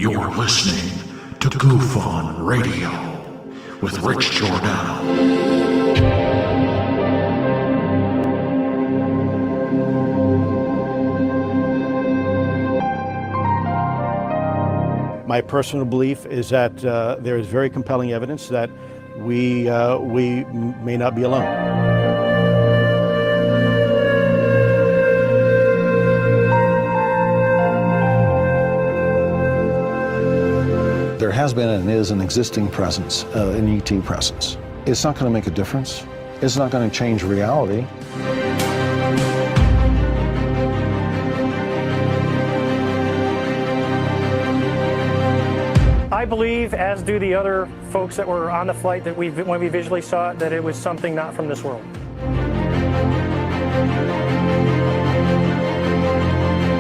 You're listening to GUFON Radio with Rich Giordano. My personal belief is that there is very compelling evidence that we may not be alone. There has been and is an existing presence, an ET presence. It's not going to make a difference. It's not going to change reality. I believe, as do the other folks that were on the flight, that when we visually saw it, that it was something not from this world.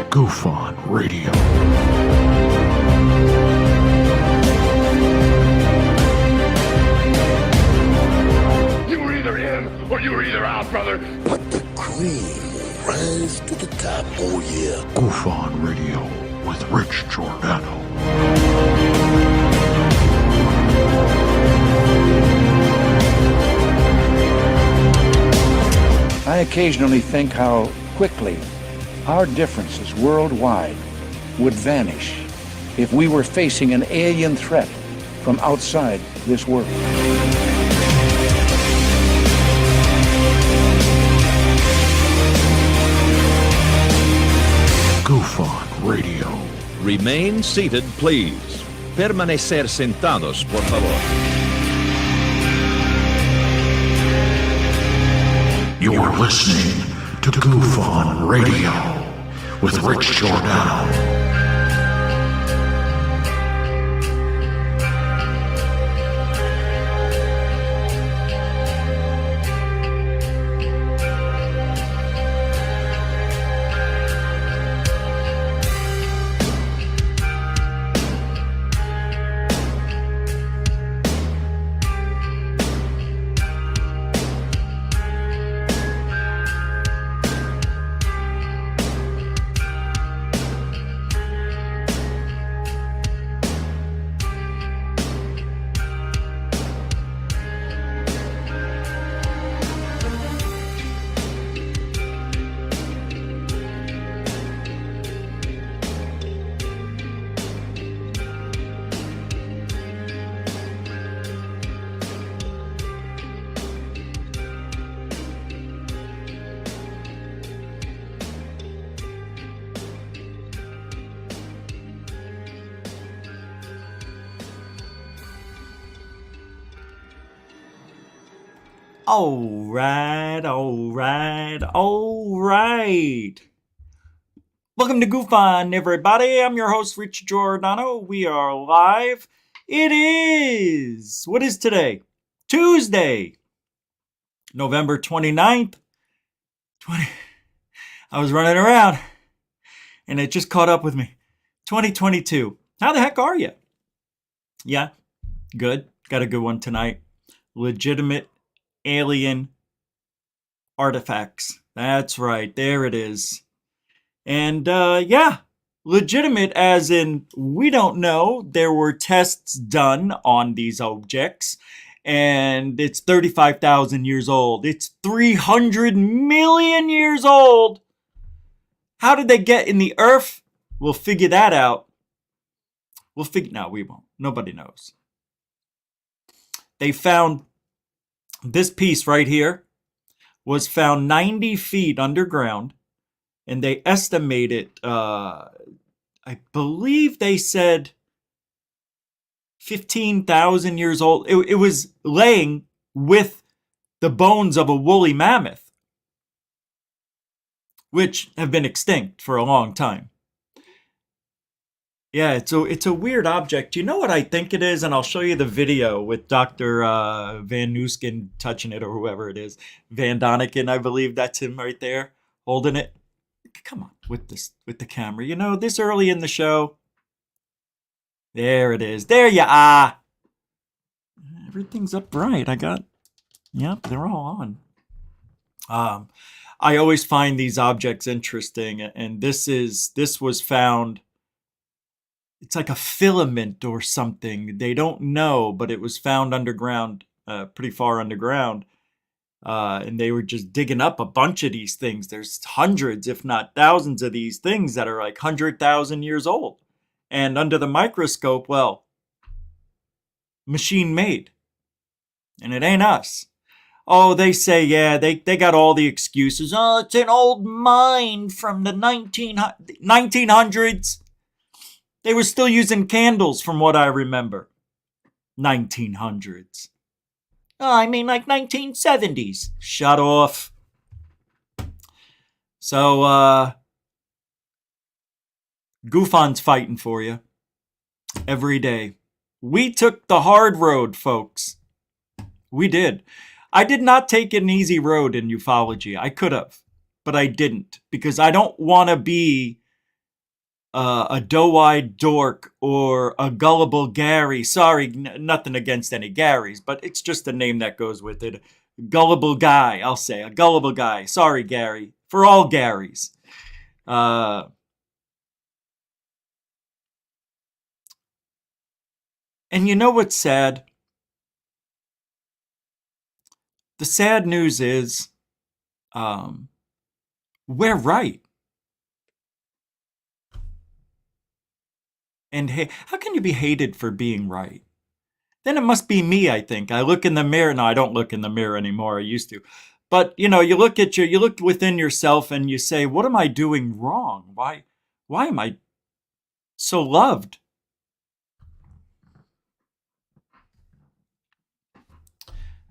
GUFON Radio. You were either in or you were either out, brother. But the cream will rise to the top, oh yeah. GUFON Radio with Rich Giordano. I occasionally think how quickly our differences worldwide would vanish if we were facing an alien threat from outside this world. GUFON Radio. Remain seated, please. Permanecer sentados, por favor. You're listening to GUFON Radio with Rich Giordano. All right. Welcome to GUFON, everybody. I'm your host, Rich Giordano. We are live. What is today? Tuesday, November 29th. I was running around, and it just caught up with me. 2022. How the heck are you? Yeah, good. Got a good one tonight. Legitimate alien artifacts. That's right. There it is. And legitimate as in we don't know. There were tests done on these objects, and it's 35,000 years old. It's 300 million years old. How did they get in the earth? We'll figure that out. No, we won't. Nobody knows. They found this piece right here was found 90 feet underground, and they estimate it, I believe they said 15,000 years old. It was laying with the bones of a woolly mammoth, which have been extinct for a long time. Yeah, it's a weird object. You know what I think it is? And I'll show you the video with Dr. Van Noosken touching it, or whoever it is. Van Doniken, I believe that's him right there, holding it. Come on, with the camera. You know, this early in the show. There it is. There you are. Everything's upright. Yep, they're all on. I always find these objects interesting, and this was found it's like a filament or something. They don't know, but it was found underground, pretty far underground. And they were just digging up a bunch of these things. There's hundreds, if not thousands of these things that are like 100,000 years old. And under the microscope, well, machine made. And it ain't us. Oh, they say, yeah, they got all the excuses. Oh, it's an old mine from the 1900s. They were still using candles from what I remember. 1900s. Oh, I mean like 1970s. Shut off. So, GUFON's fighting for you. Every day. We took the hard road, folks. We did. I did not take an easy road in ufology. I could have, but I didn't. Because I don't want to be a doe-eyed dork or a gullible Gary. Sorry, nothing against any Garys, but it's just a name that goes with it. Gullible guy, I'll say. A gullible guy. Sorry, Gary. For all Garys. And you know what's sad? The sad news is, we're right. And hey, how can you be hated for being right? Then it must be me, I think. I look in the mirror. No, I don't look in the mirror anymore. I used to. But, you look within yourself and you say, what am I doing wrong? Why am I so loved?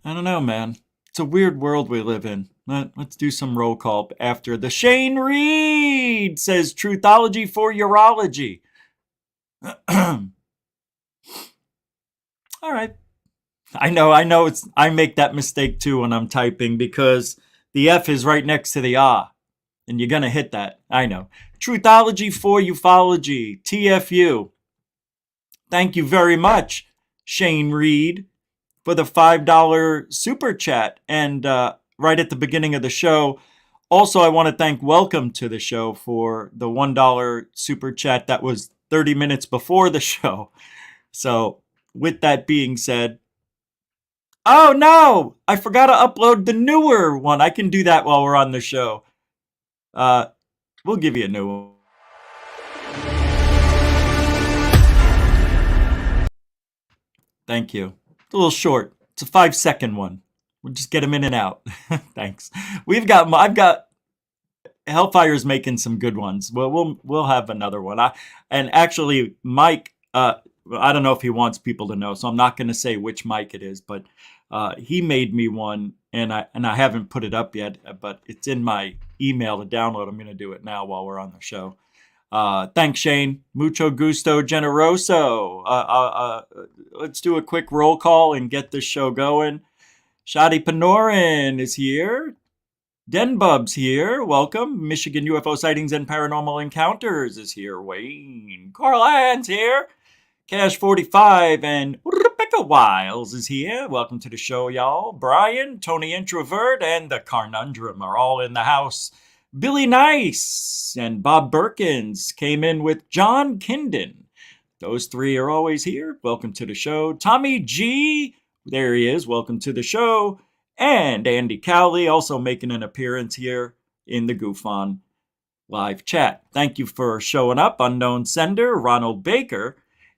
I don't know, man. It's a weird world we live in. Let's do some roll call after the Shane Reed says Truthology for Urology. All right. I know I make that mistake too when I'm typing because the F is right next to the ah. And you're going to hit that. I know. Truthology for Ufology. TFU. Thank you very much, Shane Reed, for the $5 super chat. And right at the beginning of the show, also I want to thank Welcome to the Show for the $1 super chat that was 30 minutes before the show. So with that being said, oh no, I forgot to upload the newer one. I can do that while we're on the show. We'll give you a new one. Thank you. It's a little short. It's a 5-second one. We'll just get them in and out. Thanks. I've got Hellfire's making some good ones. Well, we'll have another one. And actually, Mike, I don't know if he wants people to know, so I'm not going to say which Mike it is, but he made me one, and I haven't put it up yet, but it's in my email to download. I'm going to do it now while we're on the show. Thanks, Shane. Mucho gusto, generoso. Let's do a quick roll call and get this show going. Shadi Panorin is here. Denbub's here. Welcome. Michigan UFO Sightings and Paranormal Encounters is here. Wayne. Carl Ann's here. Cash 45 and Rebecca Wiles is here. Welcome to the show, y'all. Brian, Tony Introvert, and the Carnundrum are all in the house. Billy Nice and Bob Perkins came in with John Kindon. Those three are always here. Welcome to the show. Tommy G, there he is. Welcome to the show. And Andy Cowley also making an appearance here in the GUFON live chat. Thank you for showing up, unknown sender, Ronald Baker,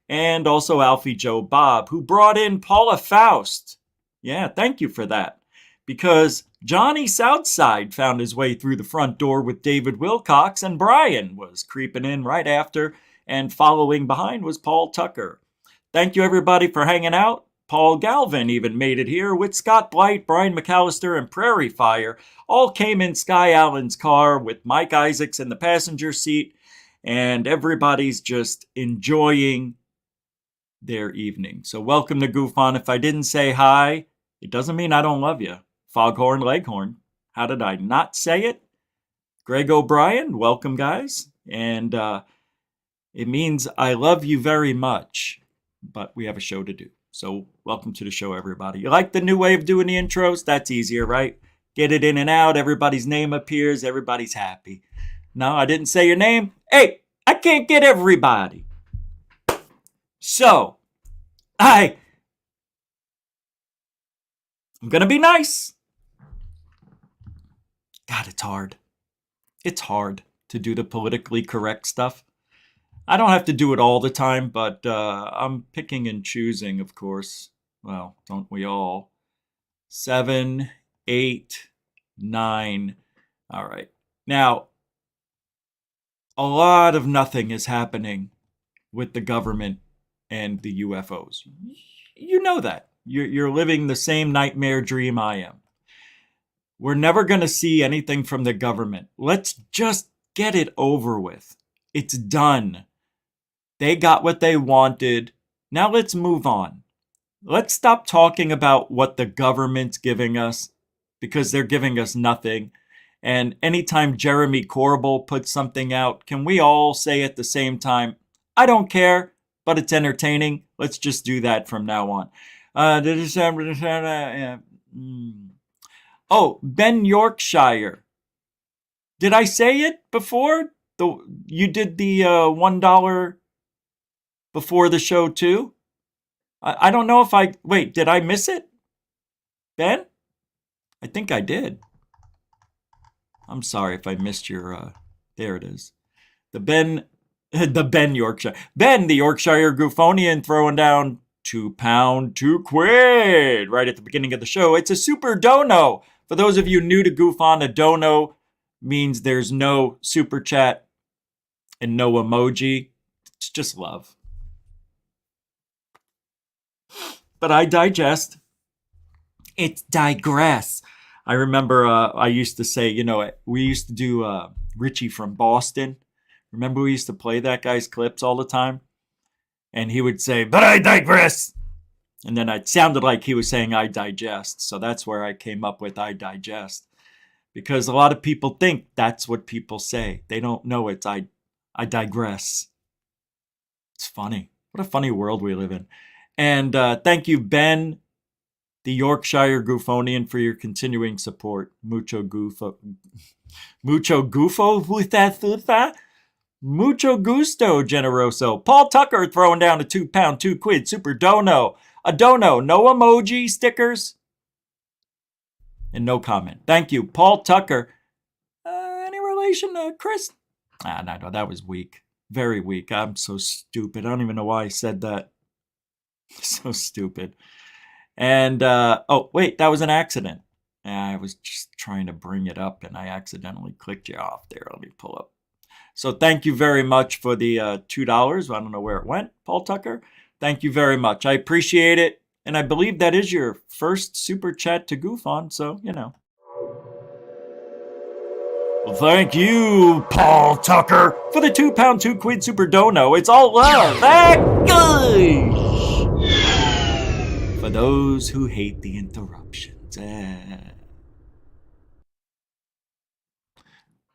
and also Alfie Joe Bob, who brought in Paula Faust. Yeah, thank you for that. Because Johnny Southside found his way through the front door with David Wilcox, and Brian was creeping in right after, and following behind was Paul Tucker. Thank you, everybody, for hanging out. Paul Galvin even made it here with Scott Blight, Brian McAllister, and Prairie Fire. All came in Sky Allen's car with Mike Isaacs in the passenger seat, and everybody's just enjoying their evening. So welcome to GUFON. If I didn't say hi, it doesn't mean I don't love you. Foghorn Leghorn. How did I not say it? Greg O'Brien, welcome, guys. And it means I love you very much, but we have a show to do. So welcome to the show, everybody. You like the new way of doing the intros? That's easier, right? Get it in and out. Everybody's name appears. Everybody's happy. No, I didn't say your name. Hey, I can't get everybody. So, I'm gonna be nice. God, it's hard. It's hard to do the politically correct stuff. I don't have to do it all the time, but I'm picking and choosing, of course. Well, don't we all? 7, 8, 9. All right. Now, a lot of nothing is happening with the government and the UFOs. You know that. You're living the same nightmare dream I am. We're never going to see anything from the government. Let's just get it over with. It's done. They got what they wanted. Now let's move on. Let's stop talking about what the government's giving us, because they're giving us nothing. And anytime Jeremy Corbell puts something out, can we all say at the same time, I don't care, but it's entertaining. Let's just do that from now on. Oh, Ben Yorkshire. Did I say it before? You did the $1 before the show too? I don't know if I... Wait, did I miss it? Ben? I think I did. I'm sorry if I missed your... there it is. The Ben Yorkshire. Ben, the Yorkshire Gufonian, throwing down £2, £2 right at the beginning of the show. It's a super dono. For those of you new to GUFON, a dono means there's no super chat and no emoji. It's just love. But I digest. It's digress. I remember I used to say, we used to do Richie from Boston. Remember we used to play that guy's clips all the time? And he would say, but I digress. And then it sounded like he was saying I digest. So that's where I came up with I digest. Because a lot of people think that's what people say. They don't know it's I digress. It's funny. What a funny world we live in. And thank you, Ben, the Yorkshire Gufonian, for your continuing support. Mucho gufo with that. Mucho gusto, generoso. Paul Tucker throwing down a £2, £2 super dono. A dono, no emoji, stickers, and no comment. Thank you, Paul Tucker. Any relation to Chris? No, that was weak. Very weak. I'm so stupid. I don't even know why I said that. So stupid. And, oh, wait, that was an accident. I was just trying to bring it up and I accidentally clicked you off there. Let me pull up. So thank you very much for the $2. I don't know where it went, Paul Tucker. Thank you very much. I appreciate it. And I believe that is your first super chat to GUFON, so, Well, thank you, Paul Tucker, for the £2, £2 super dono. It's all love. That gosh! For those who hate the interruptions.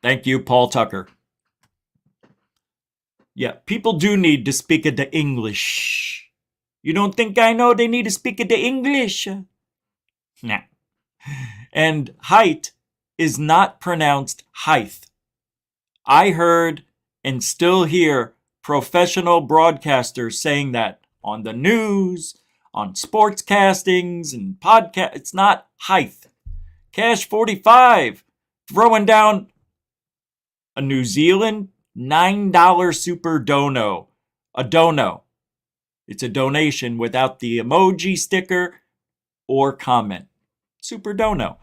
Thank you, Paul Tucker. Yeah, people do need to speak the English. You don't think I know they need to speak the English? Nah. And height is not pronounced height. I heard and still hear professional broadcasters saying that on the news, on sports castings and podcasts. It's not height. Cash 45 throwing down a New Zealand $9 super dono. A dono. It's a donation without the emoji, sticker, or comment. Super dono.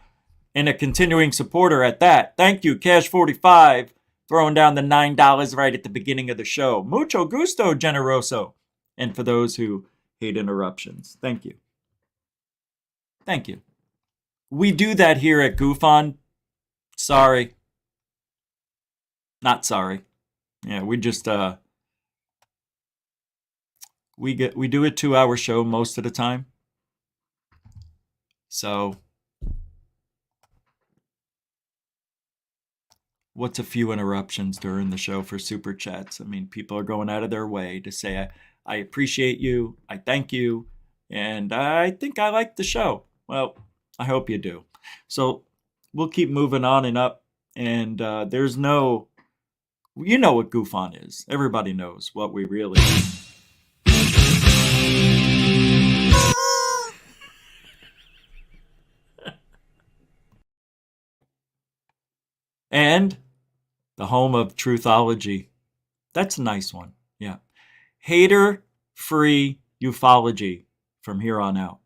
And a continuing supporter at that. Thank you, Cash 45, throwing down the $9 right at the beginning of the show. Mucho gusto, generoso. And for those who hate interruptions, thank you. Thank you. We do that here at GUFON. Sorry. Not sorry. Yeah, we just we do a 2-hour show most of the time. So what's a few interruptions during the show for super chats? I mean, people are going out of their way to say I appreciate you, I thank you, and I think I like the show. Well, I hope you do. So we'll keep moving on and up, and there's no... You know what GUFON is. Everybody knows what we really And the home of Truthology. That's a nice one. Yeah. Hater-free ufology from here on out.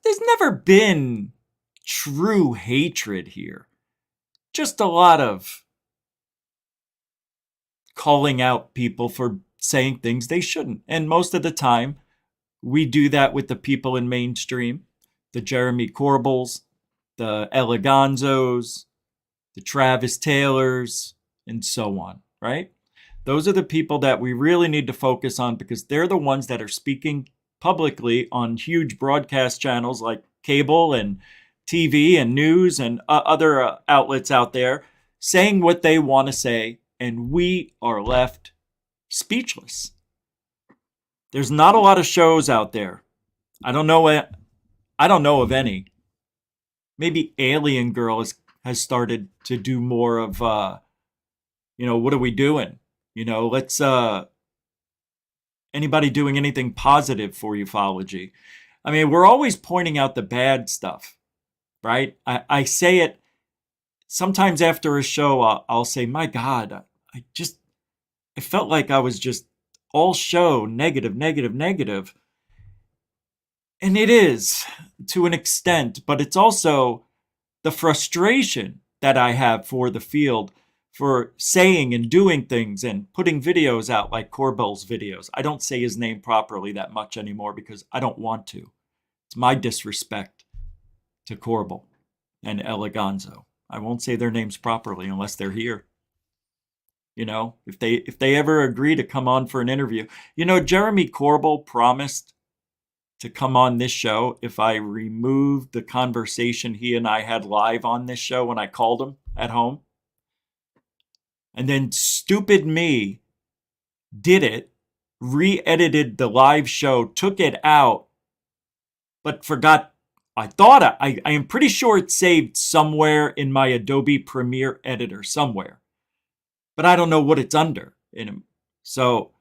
There's never been true hatred here. Just a lot of calling out people for saying things they shouldn't. And most of the time, we do that with the people in mainstream, the Jeremy Corbells, the Eleganzos, the Travis Taylors, and so on, right? Those are the people that we really need to focus on because they're the ones that are speaking publicly on huge broadcast channels like cable and TV and news and other outlets out there saying what they want to say, and we are left speechless. There's not a lot of shows out there. I don't know of any. Maybe Alien Girl has started to do more of, what are we doing? Let's, anybody doing anything positive for ufology? I mean, we're always pointing out the bad stuff, right? I say it sometimes after a show, I'll say, my God, I felt like I was just all show negative. And it is to an extent, but it's also the frustration that I have for the field for saying and doing things and putting videos out like Corbell's videos. I don't say his name properly that much anymore because I don't want to. It's my disrespect to Corbell and Eleganzo. I won't say their names properly unless they're here. If they ever agree to come on for an interview. Jeremy Corbell promised to come on this show if I removed the conversation he and I had live on this show when I called him at home. And then stupid me did it, re-edited the live show, took it out, but forgot. I am pretty sure it's saved somewhere in my Adobe Premiere editor somewhere. But I don't know what it's under in him. So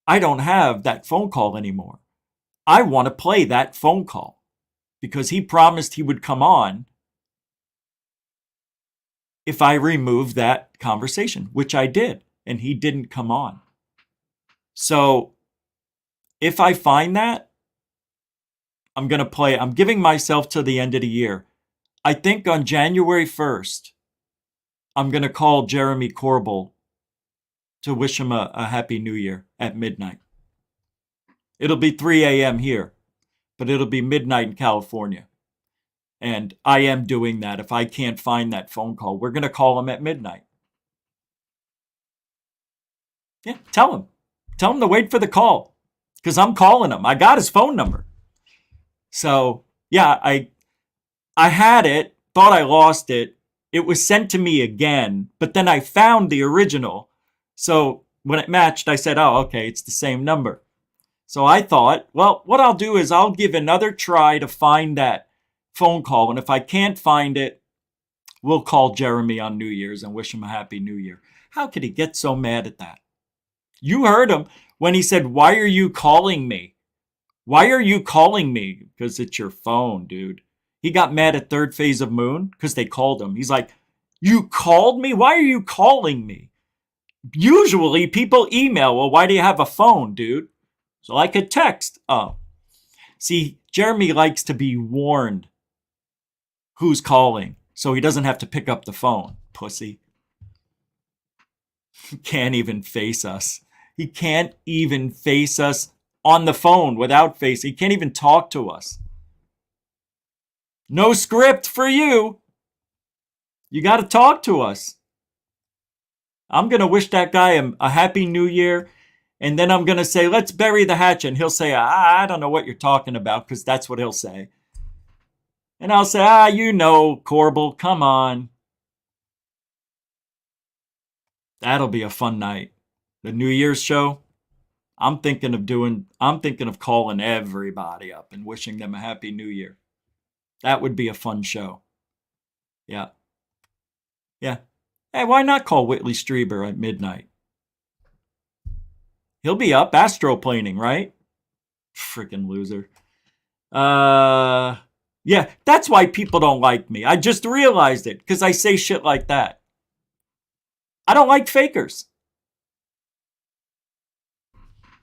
I don't have that phone call anymore. I want to play that phone call because he promised he would come on if I removed that conversation, which I did, and he didn't come on. So if I find that, I'm going to play. I'm giving myself to the end of the year. I think on January 1st, I'm going to call Jeremy Corbell to wish him a happy new year at midnight. It'll be 3 a.m. here, but it'll be midnight in California. And I am doing that. If I can't find that phone call, we're going to call him at midnight. Yeah, tell him. Tell him to wait for the call because I'm calling him. I got his phone number. So, yeah, I had it, thought I lost it. It was sent to me again, but then I found the original. So when it matched, I said, oh, okay, it's the same number. So I thought, well, what I'll do is I'll give another try to find that phone call. And if I can't find it, we'll call Jeremy on New Year's and wish him a happy New Year. How could he get so mad at that? You heard him when he said, why are you calling me? Why are you calling me? Because it's your phone, dude. He got mad at Third Phase of Moon because they called him. He's like, you called me? Why are you calling me? Usually people email, well, why do you have a phone, dude? So I could text. Oh. See, Jeremy likes to be warned who's calling so he doesn't have to pick up the phone, pussy. He can't even face us. He can't even face us on the phone without face. He can't even talk to us. No script for you. You got to talk to us. I'm going to wish that guy a happy new year. And then I'm going to say, let's bury the hatchet. And he'll say, I don't know what you're talking about, because that's what he'll say. And I'll say, Corbell, come on. That'll be a fun night. The New Year's show, I'm thinking of calling everybody up and wishing them a happy new year. That would be a fun show. Yeah. Yeah. Hey, why not call Whitley Strieber at midnight? He'll be up astroplaning, right? Freaking loser. Yeah, Yeah, that's why people don't like me. I just realized it because I say shit like that. I don't like fakers.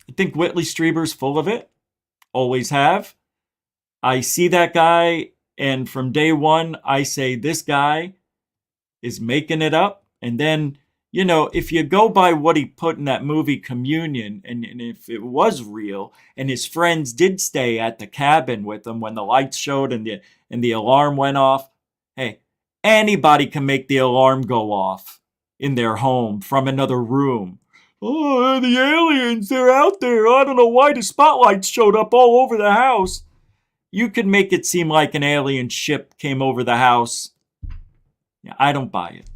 I think Whitley Strieber's full of it. Always have. I see that guy, and from day one, I say this guy is making it up. And then, you know, if you go by what he put in that movie Communion, and if it was real, and his friends did stay at the cabin with him when the lights showed and the alarm went off, hey, anybody can make the alarm go off in their home from another room. Oh, the aliens, they're out there. I don't know why the spotlights showed up all over the house. You could make it seem like an alien ship came over the house. Yeah, I don't buy it.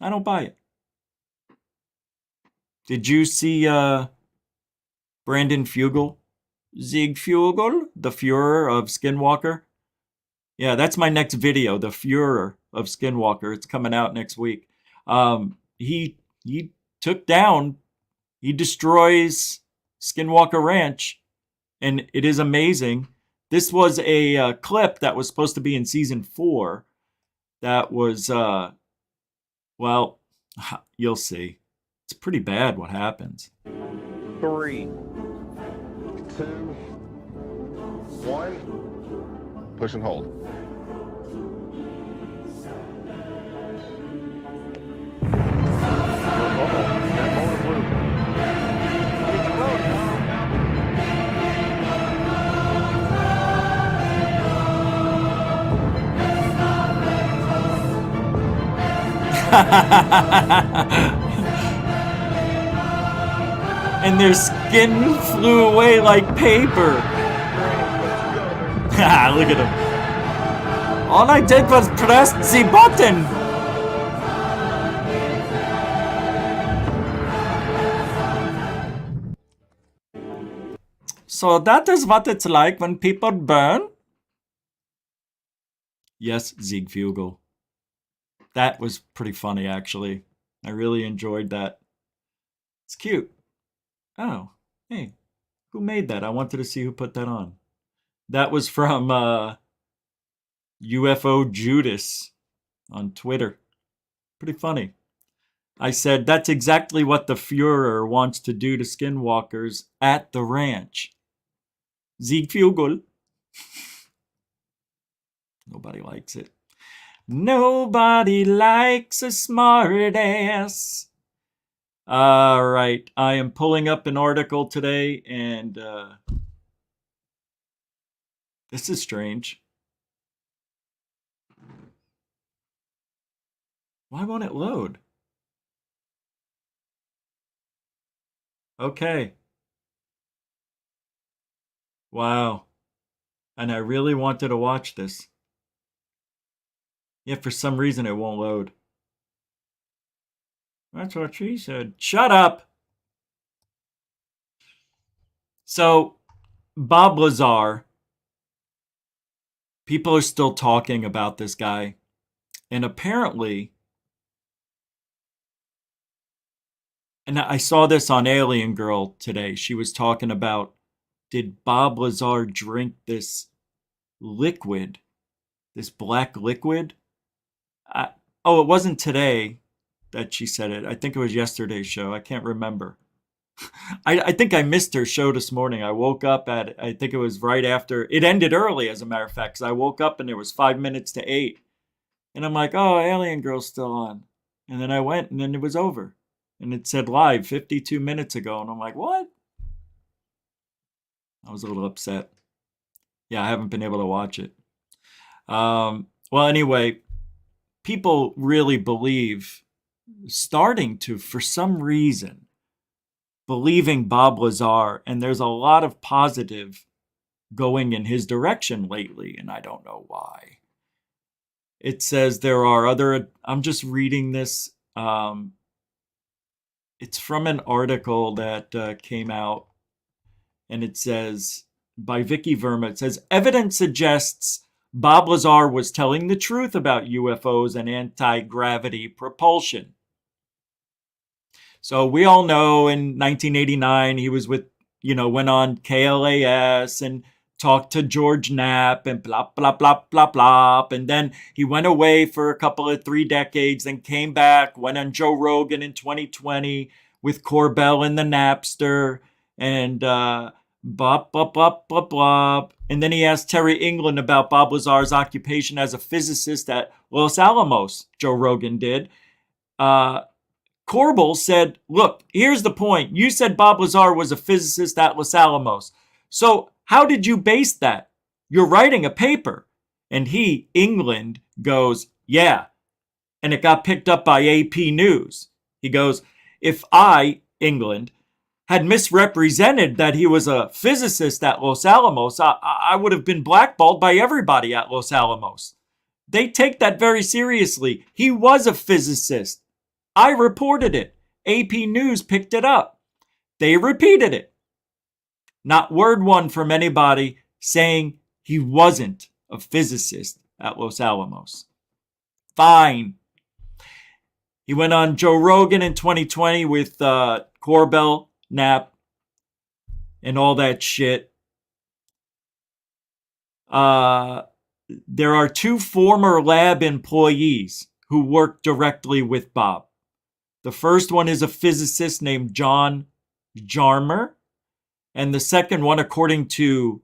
I don't buy it. Did you see Brandon Fugel? Sieg Fugel, the Führer of Skinwalker? Yeah, that's my next video, the Führer of Skinwalker. It's coming out next week. He took down, he destroys Skinwalker Ranch, and it is amazing. This was a clip that was supposed to be in season 4. That was, well, you'll see. It's pretty bad what happens. 3, 2, 1. Push and hold. And their skin flew away like paper. Look at him. All I did was press the button. So that is what it's like when people burn? Yes, Sieg Fugel. That was pretty funny, actually. I really enjoyed that. It's cute. Oh, hey, who made that? I wanted to see who put that on. That was from UFO Judas on Twitter. Pretty funny. I said, that's exactly what the Führer wants to do to skinwalkers at the ranch. Sieg Fugel. Nobody likes it. Nobody likes a smart ass. All right, I am pulling up an article today, and this is strange. Why won't it load? Okay. Wow. And I really wanted to watch this. Yet for some reason it won't load. That's what she said. Shut up! So, Bob Lazar, people are still talking about this guy. And apparently, and I saw this on Alien Girl today. She was talking about, did Bob Lazar drink this liquid, this black liquid? Oh, it wasn't today that she said it. I think it was yesterday's show. I can't remember. I think I missed her show this morning. I woke up at, I think it was right after, it ended early, as a matter of fact, because I woke up and it was 5 minutes to 8. And I'm like, oh, Alien Girl's still on. And then I went and then it was over. And it said live 52 minutes ago. And I'm like, what? I was a little upset. Yeah, I haven't been able to watch it. Well, anyway, people really believe, starting to, for some reason, believing Bob Lazar, and there's a lot of positive going in his direction lately, and I don't know why. It says there are other, I'm just reading this. It's from an article that came out, and it says, by Vicky Verma, it says, evidence suggests Bob Lazar was telling the truth about UFOs and anti-gravity propulsion. So we all know in 1989, he was with, went on KLAS and talked to George Knapp and blah, blah, blah, blah, blah. And then he went away for a couple of 3 decades, then came back, went on Joe Rogan in 2020 with Corbell and the Napster and blah, blah, blah, blah, blah. And then he asked Terry England about Bob Lazar's occupation as a physicist at Los Alamos, Joe Rogan did. Corbell said, look, here's the point. You said Bob Lazar was a physicist at Los Alamos. So how did you base that? You're writing a paper. And he, England, goes, yeah. And it got picked up by AP News. He goes, if I, England, had misrepresented that he was a physicist at Los Alamos, I would have been blackballed by everybody at Los Alamos. They take that very seriously. He was a physicist. I reported it. AP News picked it up. They repeated it. Not word one from anybody saying he wasn't a physicist at Los Alamos. Fine. He went on Joe Rogan in 2020 with Corbell, Knapp, and all that shit. There are 2 former lab employees who work directly with Bob. The first one is a physicist named John Jarmer. And the second one, according to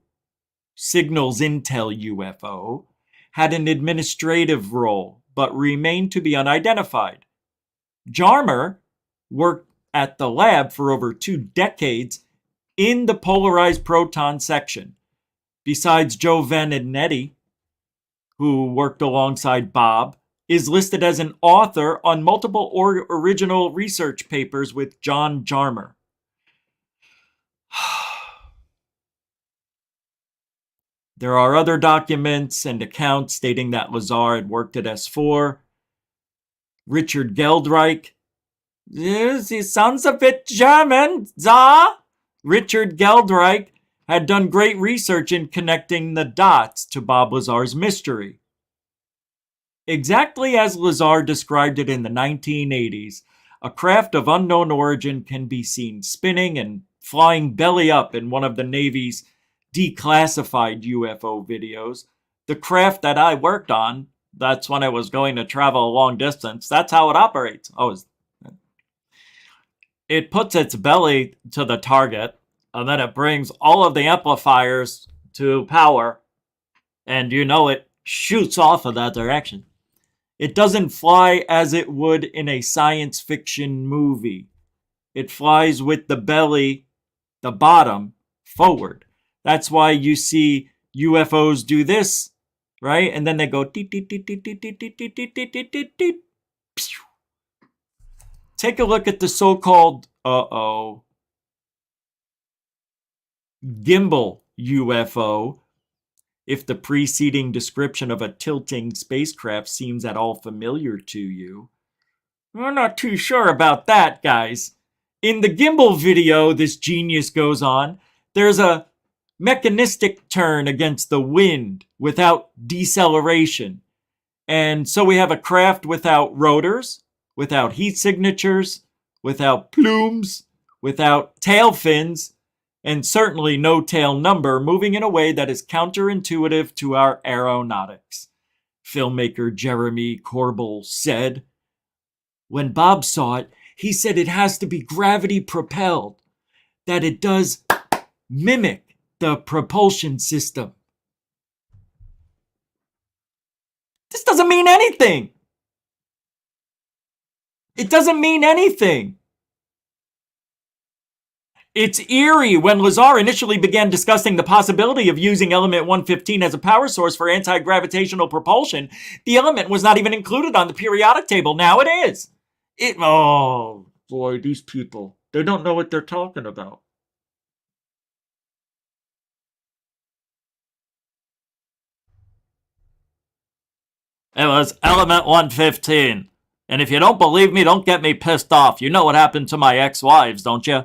Signals Intel UFO, had an administrative role, but remained to be unidentified. Jarmer worked at the lab for over 2 decades in the polarized proton section. Besides Joe Vaninetti, who worked alongside Bob, is listed as an author on multiple original research papers with John Jarmer. There are other documents and accounts stating that Lazar had worked at S4. Richard Geldreich. Yes, he sounds a bit German, za? Richard Geldreich had done great research in connecting the dots to Bob Lazar's mystery. Exactly as Lazar described it in the 1980s, a craft of unknown origin can be seen spinning and flying belly up in one of the Navy's declassified UFO videos. The craft that I worked on, that's when I was going to travel a long distance, that's how it operates. It puts its belly to the target, and then it brings all of the amplifiers to power, and it shoots off of that direction. It doesn't fly as it would in a science fiction movie. It flies with the belly, the bottom, forward. That's why you see UFOs do this, right? And then they go deep, deep, deep, deep, deep, deep, deep, deep, deep, deep, deep, deep, deep. Take a look at the so-called gimbal UFO. If the preceding description of a tilting spacecraft seems at all familiar to you. I'm not too sure about that, guys. In the gimbal video, this genius goes on, there's a mechanistic turn against the wind without deceleration. And so we have a craft without rotors, without heat signatures, without plumes, without tail fins, and certainly no tail number, moving in a way that is counterintuitive to our aeronautics. Filmmaker Jeremy Corbell said, when Bob saw it, he said it has to be gravity propelled, that it does mimic the propulsion system. This doesn't mean anything. It doesn't mean anything. It's eerie when Lazar initially began discussing the possibility of using element 115 as a power source for anti-gravitational propulsion. The element was not even included on the periodic table. Now it is. Oh, boy, these people. They don't know what they're talking about. It was element 115. And if you don't believe me, don't get me pissed off. You know what happened to my ex-wives, don't you?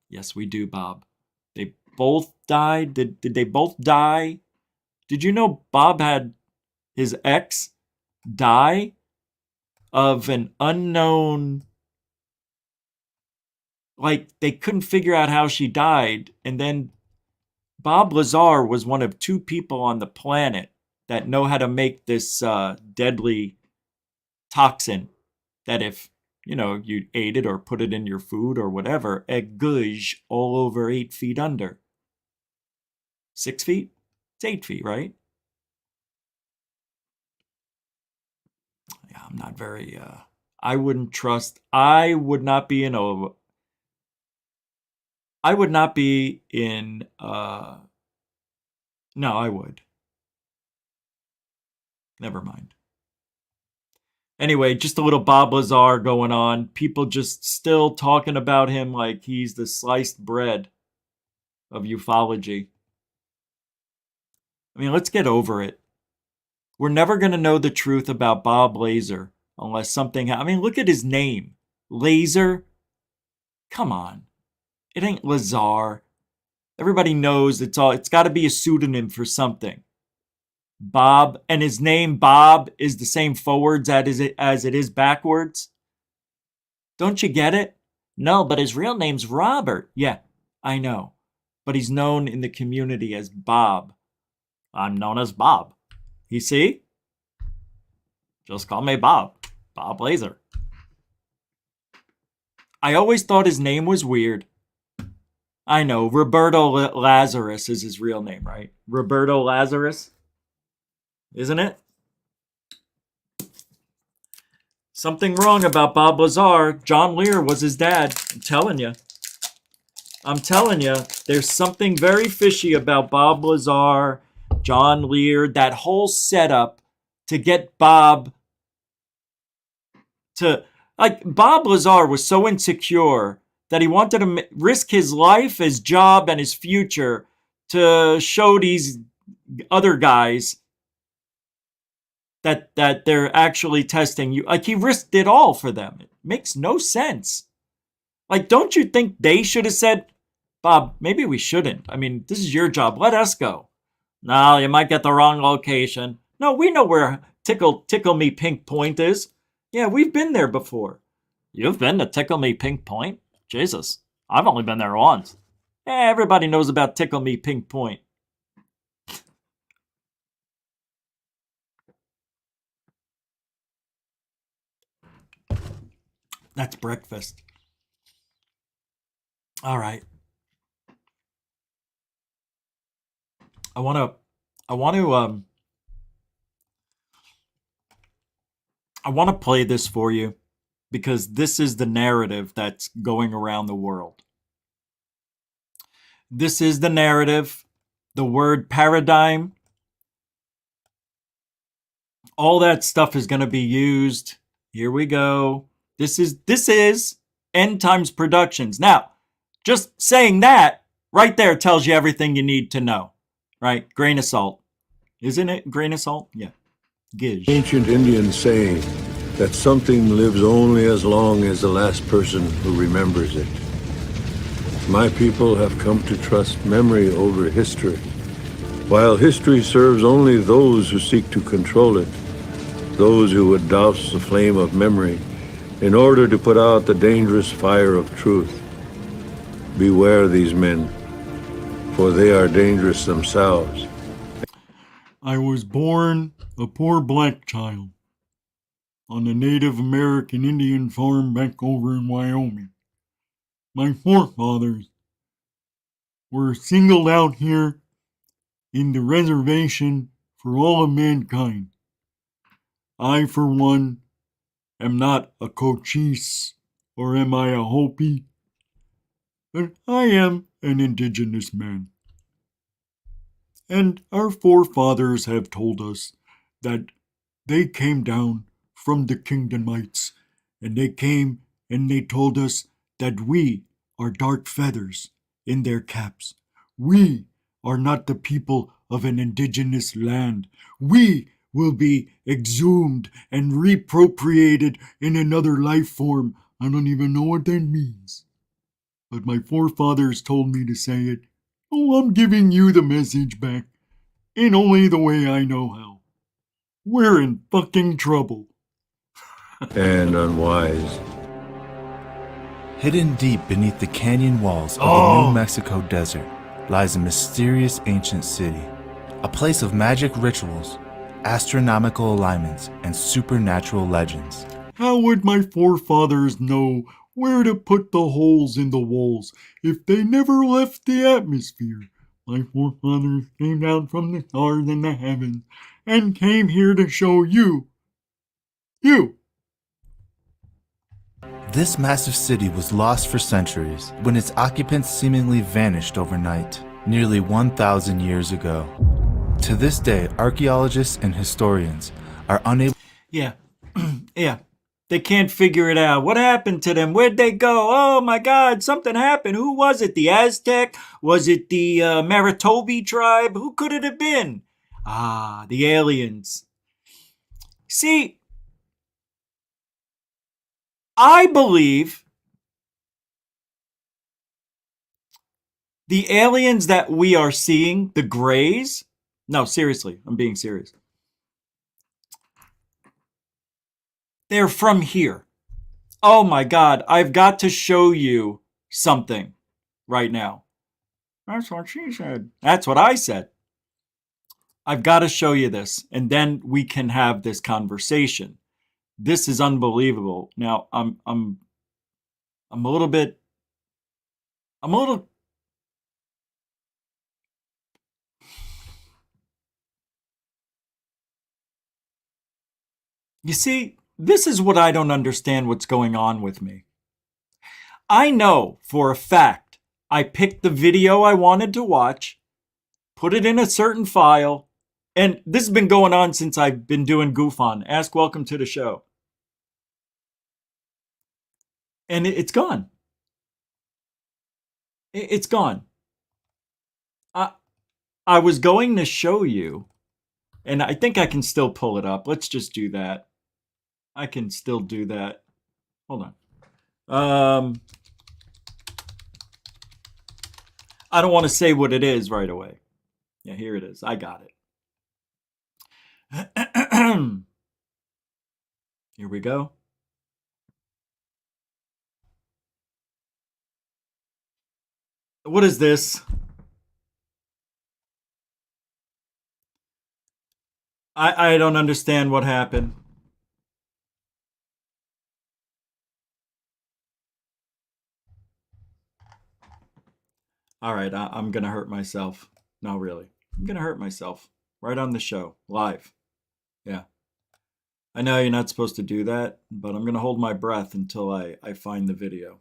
Yes, we do, Bob. They both died. Did they both die? Did you know Bob had his ex die of an unknown... Like, they couldn't figure out how she died. And then Bob Lazar was one of 2 people on the planet that know how to make this deadly toxin that if, you ate it or put it in your food or whatever, it guzh all over 8 feet under. 6 feet? It's 8 feet, right? Yeah, I'm not very, I would not be in no, I would. Never mind. Anyway, just a little Bob Lazar going on. People just still talking about him like he's the sliced bread of ufology. I mean, let's get over it. We're never going to know the truth about Bob Lazar unless something I mean, look at his name. Lazar? Come on. It ain't Lazar. Everybody knows it's got to be a pseudonym for something. Bob, and his name Bob is the same forwards as it is backwards. Don't you get it? No, but his real name's Robert. Yeah, I know. But he's known in the community as Bob. I'm known as Bob. You see? Just call me Bob. Bob Lazar. I always thought his name was weird. I know, Roberto Lazarus is his real name, right? Roberto Lazarus? Isn't it? Something wrong about Bob Lazar. John Lear was his dad. I'm telling you. There's something very fishy about Bob Lazar, John Lear, that whole setup to get Bob to... Like, Bob Lazar was so insecure that he wanted to risk his life, his job, and his future to show these other guys that they're actually testing you. Like, he risked it all for them. It makes no sense. Like, don't you think they should have said, Bob, maybe we shouldn't. I mean, this is your job. Let us go. No, you might get the wrong location. No, we know where Tickle Me Pink Point is. Yeah, we've been there before. You've been to Tickle Me Pink Point? Jesus, I've only been there once. Everybody knows about Tickle Me Pink Point. That's breakfast. All right. I want to play this for you because this is the narrative that's going around the world. This is the narrative, the word paradigm. All that stuff is going to be used. Here we go. This is End Times Productions. Now, just saying that right there tells you everything you need to know. Right? Grain of salt. Isn't it grain of salt? Yeah. Gish. Ancient Indian saying that something lives only as long as the last person who remembers it. My people have come to trust memory over history. While history serves only those who seek to control it, those who would douse the flame of memory in order to put out the dangerous fire of truth. Beware these men, for they are dangerous themselves. I was born a poor black child on a Native American Indian farm back over in Wyoming. My forefathers were singled out here in the reservation for all of mankind. I, for one, am not a Cochise, or am I a Hopi, but I am an indigenous man. And our forefathers have told us that they came down from the Kingdomites, and they came and they told us that we are dark feathers in their caps. We are not the people of an indigenous land. We will be exhumed and reappropriated in another life form. I don't even know what that means. But my forefathers told me to say it. Oh, I'm giving you the message back in only the way I know how. We're in fucking trouble. And unwise. Hidden deep beneath the canyon walls of the New Mexico desert lies a mysterious ancient city, a place of magic rituals, astronomical alignments, and supernatural legends. How would my forefathers know where to put the holes in the walls if they never left the atmosphere? My forefathers came down from the stars in the heavens and came here to show you. This massive city was lost for centuries when its occupants seemingly vanished overnight, nearly 1,000 years ago. To this day, archaeologists and historians are unable... Yeah. They can't figure it out. What happened to them? Where'd they go? Oh my God, something happened. Who was it? The Aztec? Was it the Maritobi tribe? Who could it have been? Ah, the aliens. See, I believe the aliens that we are seeing, the Greys. No, seriously, I'm being serious. They're from here. Oh my God, I've got to show you something right now. That's what she said. That's what I said. I've got to show you this, and then we can have this conversation. This is unbelievable. Now, I'm a little. You see, this is what I don't understand what's going on with me. I know for a fact I picked the video I wanted to watch, put it in a certain file, and this has been going on since I've been doing GUFON. Ask Welcome to the Show. And it's gone. It's gone. I was going to show you, and I think I can still pull it up. Let's just do that. I can still do that. Hold on. I don't want to say what it is right away. Yeah, here it is. I got it. Here we go. What is this? I don't understand what happened. All right, I'm going to hurt myself. No, really. I'm going to hurt myself right on the show, live. Yeah. I know you're not supposed to do that, but I'm going to hold my breath until I find the video.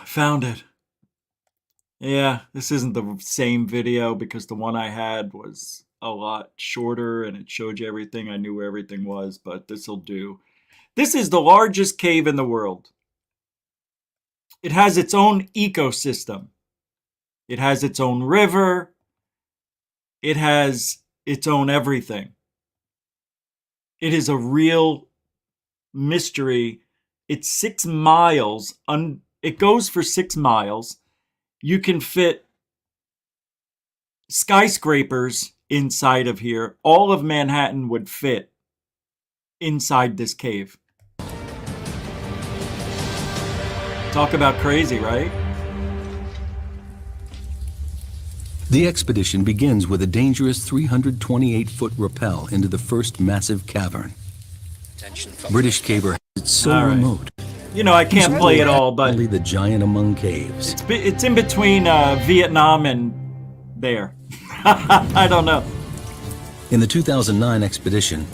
Found it. Yeah, this isn't the same video because the one I had was a lot shorter and it showed you everything. I knew where everything was, but this'll do. This is the largest cave in the world. It has its own ecosystem. It has its own river. It has its own everything. It is a real mystery. It's 6 miles. It goes for 6 miles. You can fit skyscrapers inside of here. All of Manhattan would fit inside this cave. Talk about crazy, right? The expedition begins with a dangerous 328-foot rappel into the first massive cavern. British caver, it's so remote. You know, I can't play it all, but only the giant among caves. It's in between Vietnam and there. I don't know. In the 2009 expedition,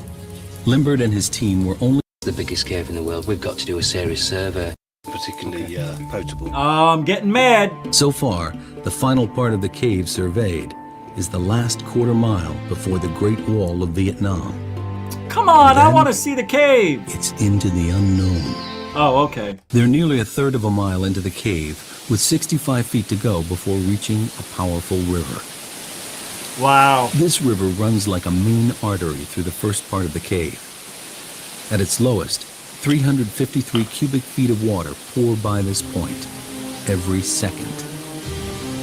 Limbert and his team were only the biggest cave in the world. We've got to do a serious survey. Particularly potable. Oh, I'm getting mad. So far, the final part of the cave surveyed is the last quarter mile before the Great Wall of Vietnam. Come on, I want to see the cave. It's into the unknown. Oh, okay. They're nearly a third of a mile into the cave, with 65 feet to go before reaching a powerful river. Wow. This river runs like a main artery through the first part of the cave. At its lowest, 353 cubic feet of water pour by this point. every second.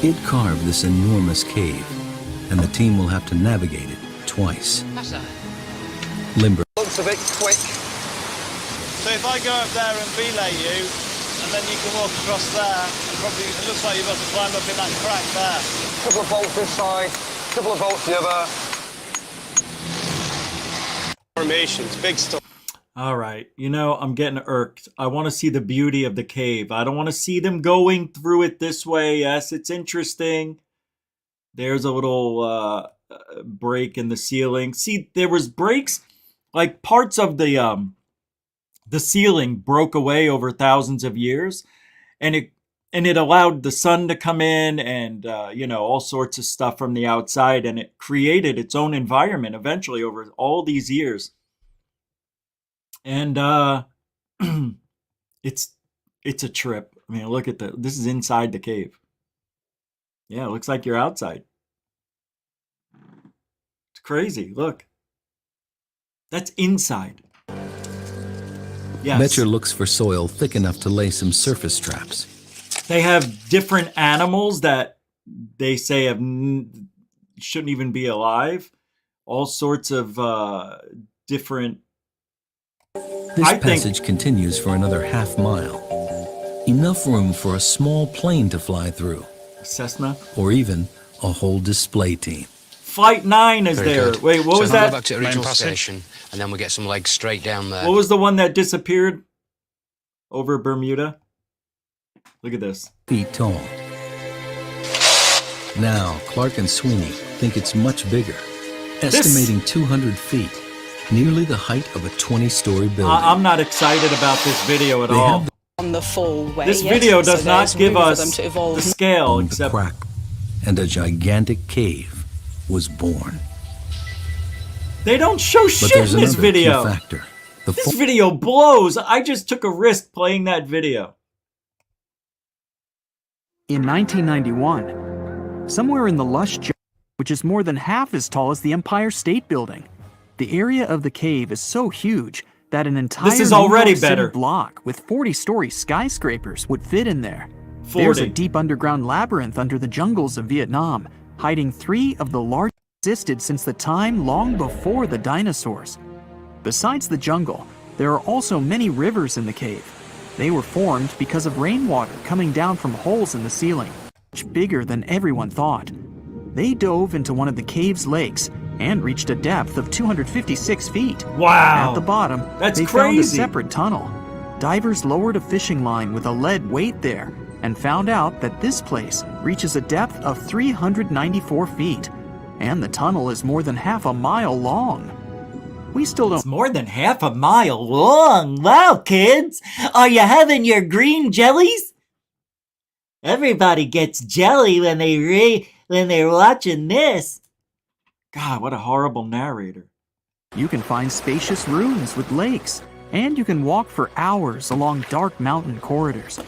It carved this enormous cave, and the team will have to navigate it twice. Limber. Looks a bit quick. So if I go up there and belay you, and then you can walk across there, and probably it looks like you've got to climb up in that crack there. Couple of bolts this side, couple of bolts the other. Formations, big stuff. All right, you know, I'm getting irked. I want to see the beauty of the cave. I don't want to see them going through it this way. Yes, it's interesting. There's a little break in the ceiling. See, there was breaks, like parts of the ceiling broke away over thousands of years, and it allowed the sun to come in and you know, all sorts of stuff from the outside, and it created its own environment eventually over all these years. And it's a trip. I mean, look at this is inside the cave. Yeah, it looks like you're outside. It's crazy. Look. That's inside. Yes. Betcher looks for soil thick enough to lay some surface traps. They have different animals that they say shouldn't even be alive. All sorts of different... This passage continues for another half mile. Enough room for a small plane to fly through. Cessna? Or even a whole display team. Flight 9 is Very there. good. Wait, what so was if I that? go back to the original station, and then we get some legs straight down there. What was the one that disappeared over Bermuda? Look at this. Feet tall. Now, Clark and Sweeney think it's much bigger, estimating 200 feet, nearly the height of a 20-story building. I'm not excited about this video at all. On the full way. This video does not give us the scale, except crack, and a gigantic cave was born. They don't show But shit there's in this another key video. factor. This video blows. I just took a risk playing that video. In 1991, somewhere in the lush jungle, which is more than half as tall as the Empire State Building, the area of the cave is so huge that an entire This is already New York City better. block with 40-story skyscrapers would fit in there. 40. There's a deep underground labyrinth under the jungles of Vietnam, hiding 3 of the largest existed since the time long before the dinosaurs. Besides the jungle, there are also many rivers in the cave. They were formed because of rainwater coming down from holes in the ceiling, much bigger than everyone thought. They dove into one of the cave's lakes and reached a depth of 256 feet. Wow. At the bottom, That's they found a crazy. separate tunnel. Divers lowered a fishing line with a lead weight there and found out that this place reaches a depth of 394 feet, and the tunnel is more than half a mile long. We still don't... It's more than half a mile long. Wow, kids. Are you having your green jellies? Everybody gets jelly when they're watching this. God, what a horrible narrator. You can find spacious rooms with lakes, and you can walk for hours along dark mountain corridors.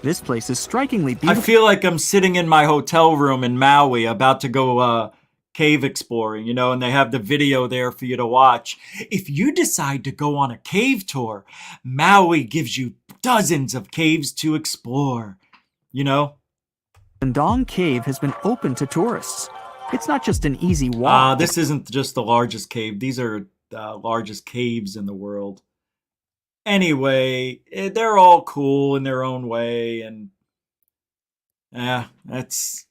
This place is strikingly beautiful. I feel like I'm sitting in my hotel room in Maui about to go cave exploring, you know, and they have the video there for you to watch. If you decide to go on a cave tour, Maui gives you dozens of caves to explore, you know? Dong Cave has been open to tourists. It's not just an easy walk. This isn't just the largest cave. These are the largest caves in the world. Anyway, they're all cool in their own way, and that's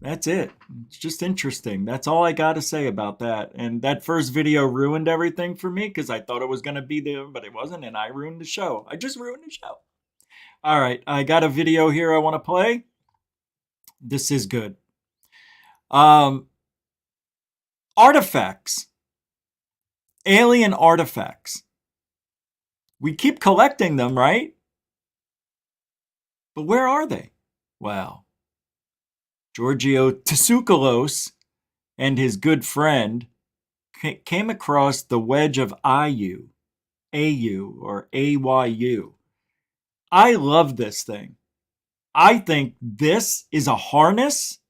it. It's just interesting. That's all I got to say about that. And that first video ruined everything for me because I thought it was going to be there, but it wasn't, and I ruined the show. I just ruined the show. All right, I got a video here I want to play. This is good. Artifacts. Alien artifacts. We keep collecting them, right? But where are they? Well, Giorgio Tsoukalos and his good friend came across the wedge of AU or AYU. I love this thing. I think this is a harness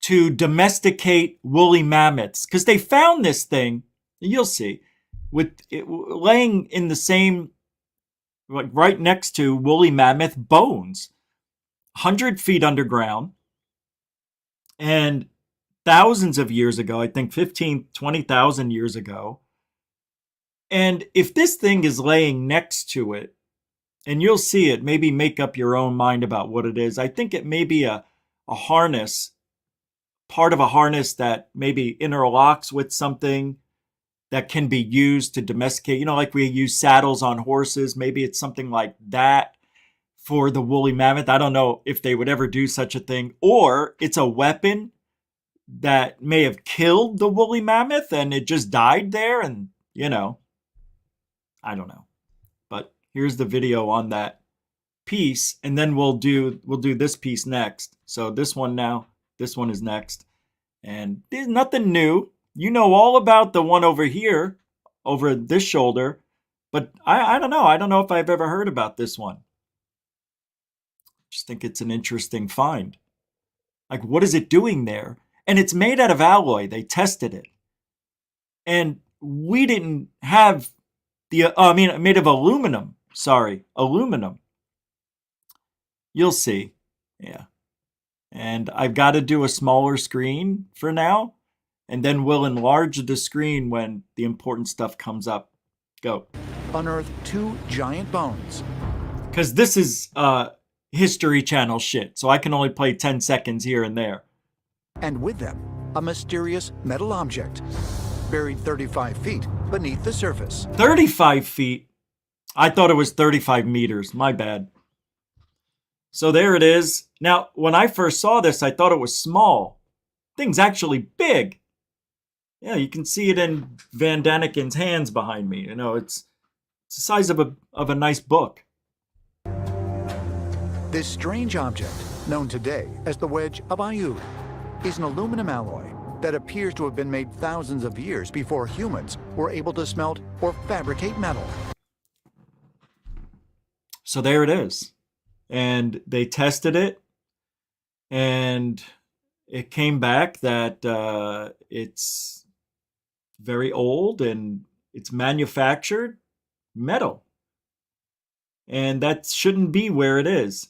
to domesticate woolly mammoths, because they found this thing, you'll see, with it laying in the same like right next to woolly mammoth bones, 100 feet underground. And thousands of years ago, I think 15, 20,000 years ago. And if this thing is laying next to it, and you'll see it, maybe make up your own mind about what it is. I think it may be a harness, part of a harness that maybe interlocks with something that can be used to domesticate. You know, like we use saddles on horses. Maybe it's something like that for the woolly mammoth. I don't know if they would ever do such a thing. Or it's a weapon that may have killed the woolly mammoth and it just died there. And, you know, I don't know. But here's the video on that piece. And then we'll do this piece next. So this one now, this one is next. And there's nothing new. You know all about the one over here, over this shoulder. But I don't know. I don't know if I've ever heard about this one. Just think it's an interesting find. Like, what is it doing there? And it's made out of alloy. They tested it. And we didn't have made of aluminum. Sorry, aluminum. You'll see. Yeah. And I've got to do a smaller screen for now. And then we'll enlarge the screen when the important stuff comes up. Go. Unearthed 2 giant bones. Because this is History Channel shit. So I can only play 10 seconds here and there. And with them, a mysterious metal object buried 35 feet beneath the surface. 35 feet? I thought it was 35 meters. My bad. So there it is. Now, when I first saw this, I thought it was small. Thing's actually big. Yeah, you can see it in Van Daniken's hands behind me. You know, it's the size of a nice book. This strange object, known today as the Wedge of Ayud, is an aluminum alloy that appears to have been made thousands of years before humans were able to smelt or fabricate metal. So there it is. And they tested it, and it came back that it's very old and it's manufactured metal. And that shouldn't be where it is.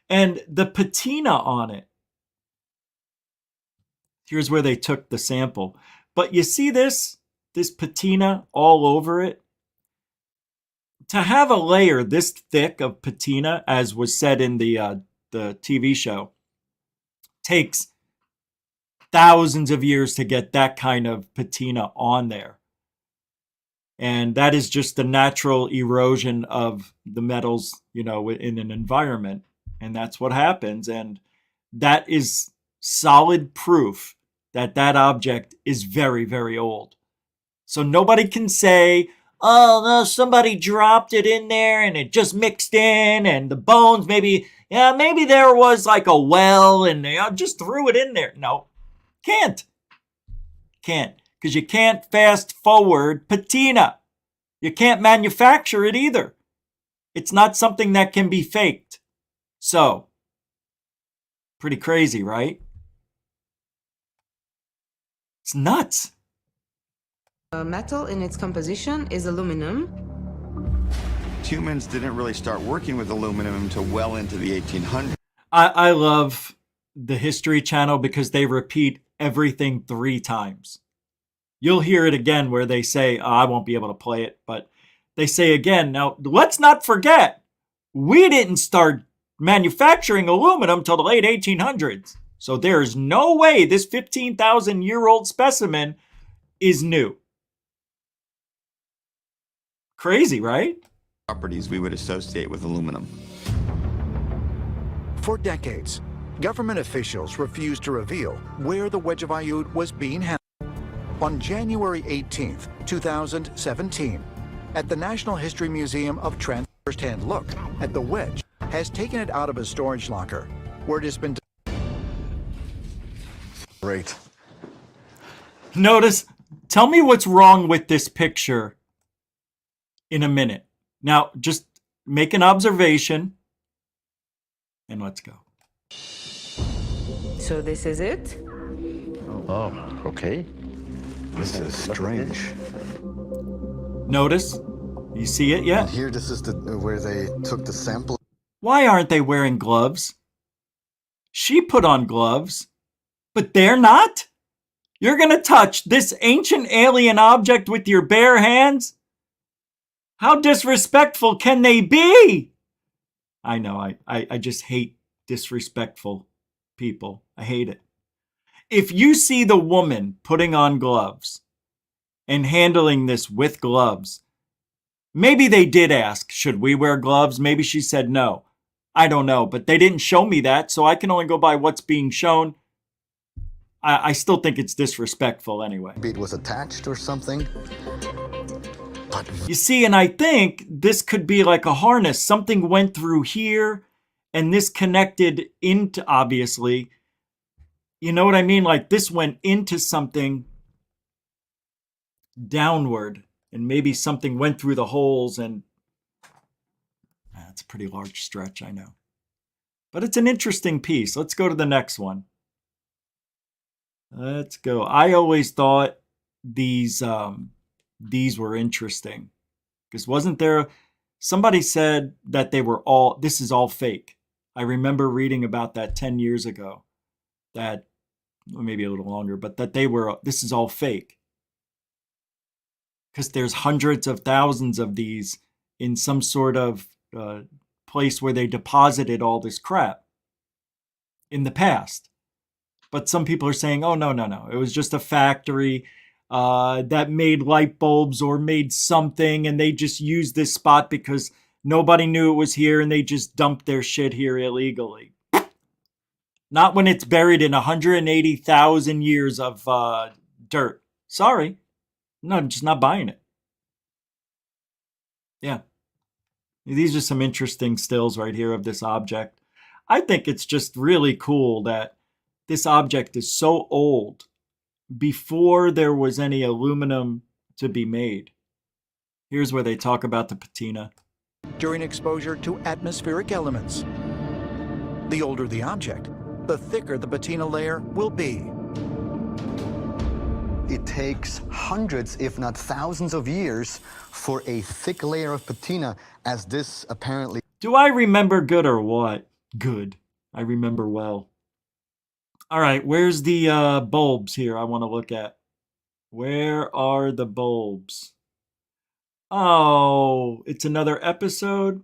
And the patina on it, here's where they took the sample. But you see this patina all over it? To have a layer this thick of patina, as was said in the TV show, takes thousands of years to get that kind of patina on there. And that is just the natural erosion of the metals, you know, in an environment. And that's what happens. And that is solid proof that that object is very, very old. So nobody can say, oh, no, somebody dropped it in there and it just mixed in and the bones maybe there was like a well and they just threw it in there. No, can't. Because you can't fast forward patina. You can't manufacture it either. It's not something that can be faked. So, pretty crazy, right? It's nuts. Metal in its composition is aluminum. Humans didn't really start working with aluminum until well into the 1800s. I love the History Channel because they repeat everything 3 times. You'll hear it again where they say, oh, I won't be able to play it, but they say again, now let's not forget, we didn't start manufacturing aluminum till the late 1800s. So there's no way this 15,000-year-old specimen is new. Crazy, right? Properties we would associate with aluminum. For decades, government officials refused to reveal where the Wedge of Ayud was being held. On January 18th, 2017, at the National History Museum of Trent, first-hand look at the wedge has taken it out of a storage locker, where it has been... Great. Notice, tell me what's wrong with this picture in a minute. Now, just make an observation, and let's go. So this is it? Oh, okay. This is strange. Notice, You see it yet? And here, this is where they took the sample. Why aren't they wearing gloves? She put on gloves, but they're not? You're going to touch this ancient alien object with your bare hands? How disrespectful can they be? I know, I just hate disrespectful people. I hate it. If you see the woman putting on gloves and handling this with gloves, maybe they did ask, should we wear gloves? Maybe she said no. I don't know, but they didn't show me that, so I can only go by what's being shown. I still think it's disrespectful anyway. Maybe it was attached or something. You see, and I think this could be like a harness. Something went through here, and this connected into, obviously. You know what I mean? Like this went into something downward, and maybe something went through the holes, and that's a pretty large stretch, I know. But it's an interesting piece. Let's go to the next one. Let's go. I always thought these were interesting. Because wasn't there, somebody said that they were all, this is all fake. I remember reading about that 10 years ago. That, or maybe a little longer, but that they were, this is all fake. Because there's hundreds of thousands of these in some sort of place where they deposited all this crap in the past. But some people are saying, oh, no. It was just a factory that made light bulbs or made something, and they just used this spot because nobody knew it was here, and they just dumped their shit here illegally. Not when it's buried in 180,000 years of dirt. Sorry. No, I'm just not buying it. Yeah. These are some interesting stills right here of this object. I think it's just really cool that this object is so old before there was any aluminum to be made. Here's where they talk about the patina. During exposure to atmospheric elements. The older the object, the thicker the patina layer will be. It takes hundreds, if not thousands of years for a thick layer of patina, as this apparently... Do I remember good or what? Good. I remember well. All right, where's the bulbs here I want to look at? Where are the bulbs? Oh, it's another episode?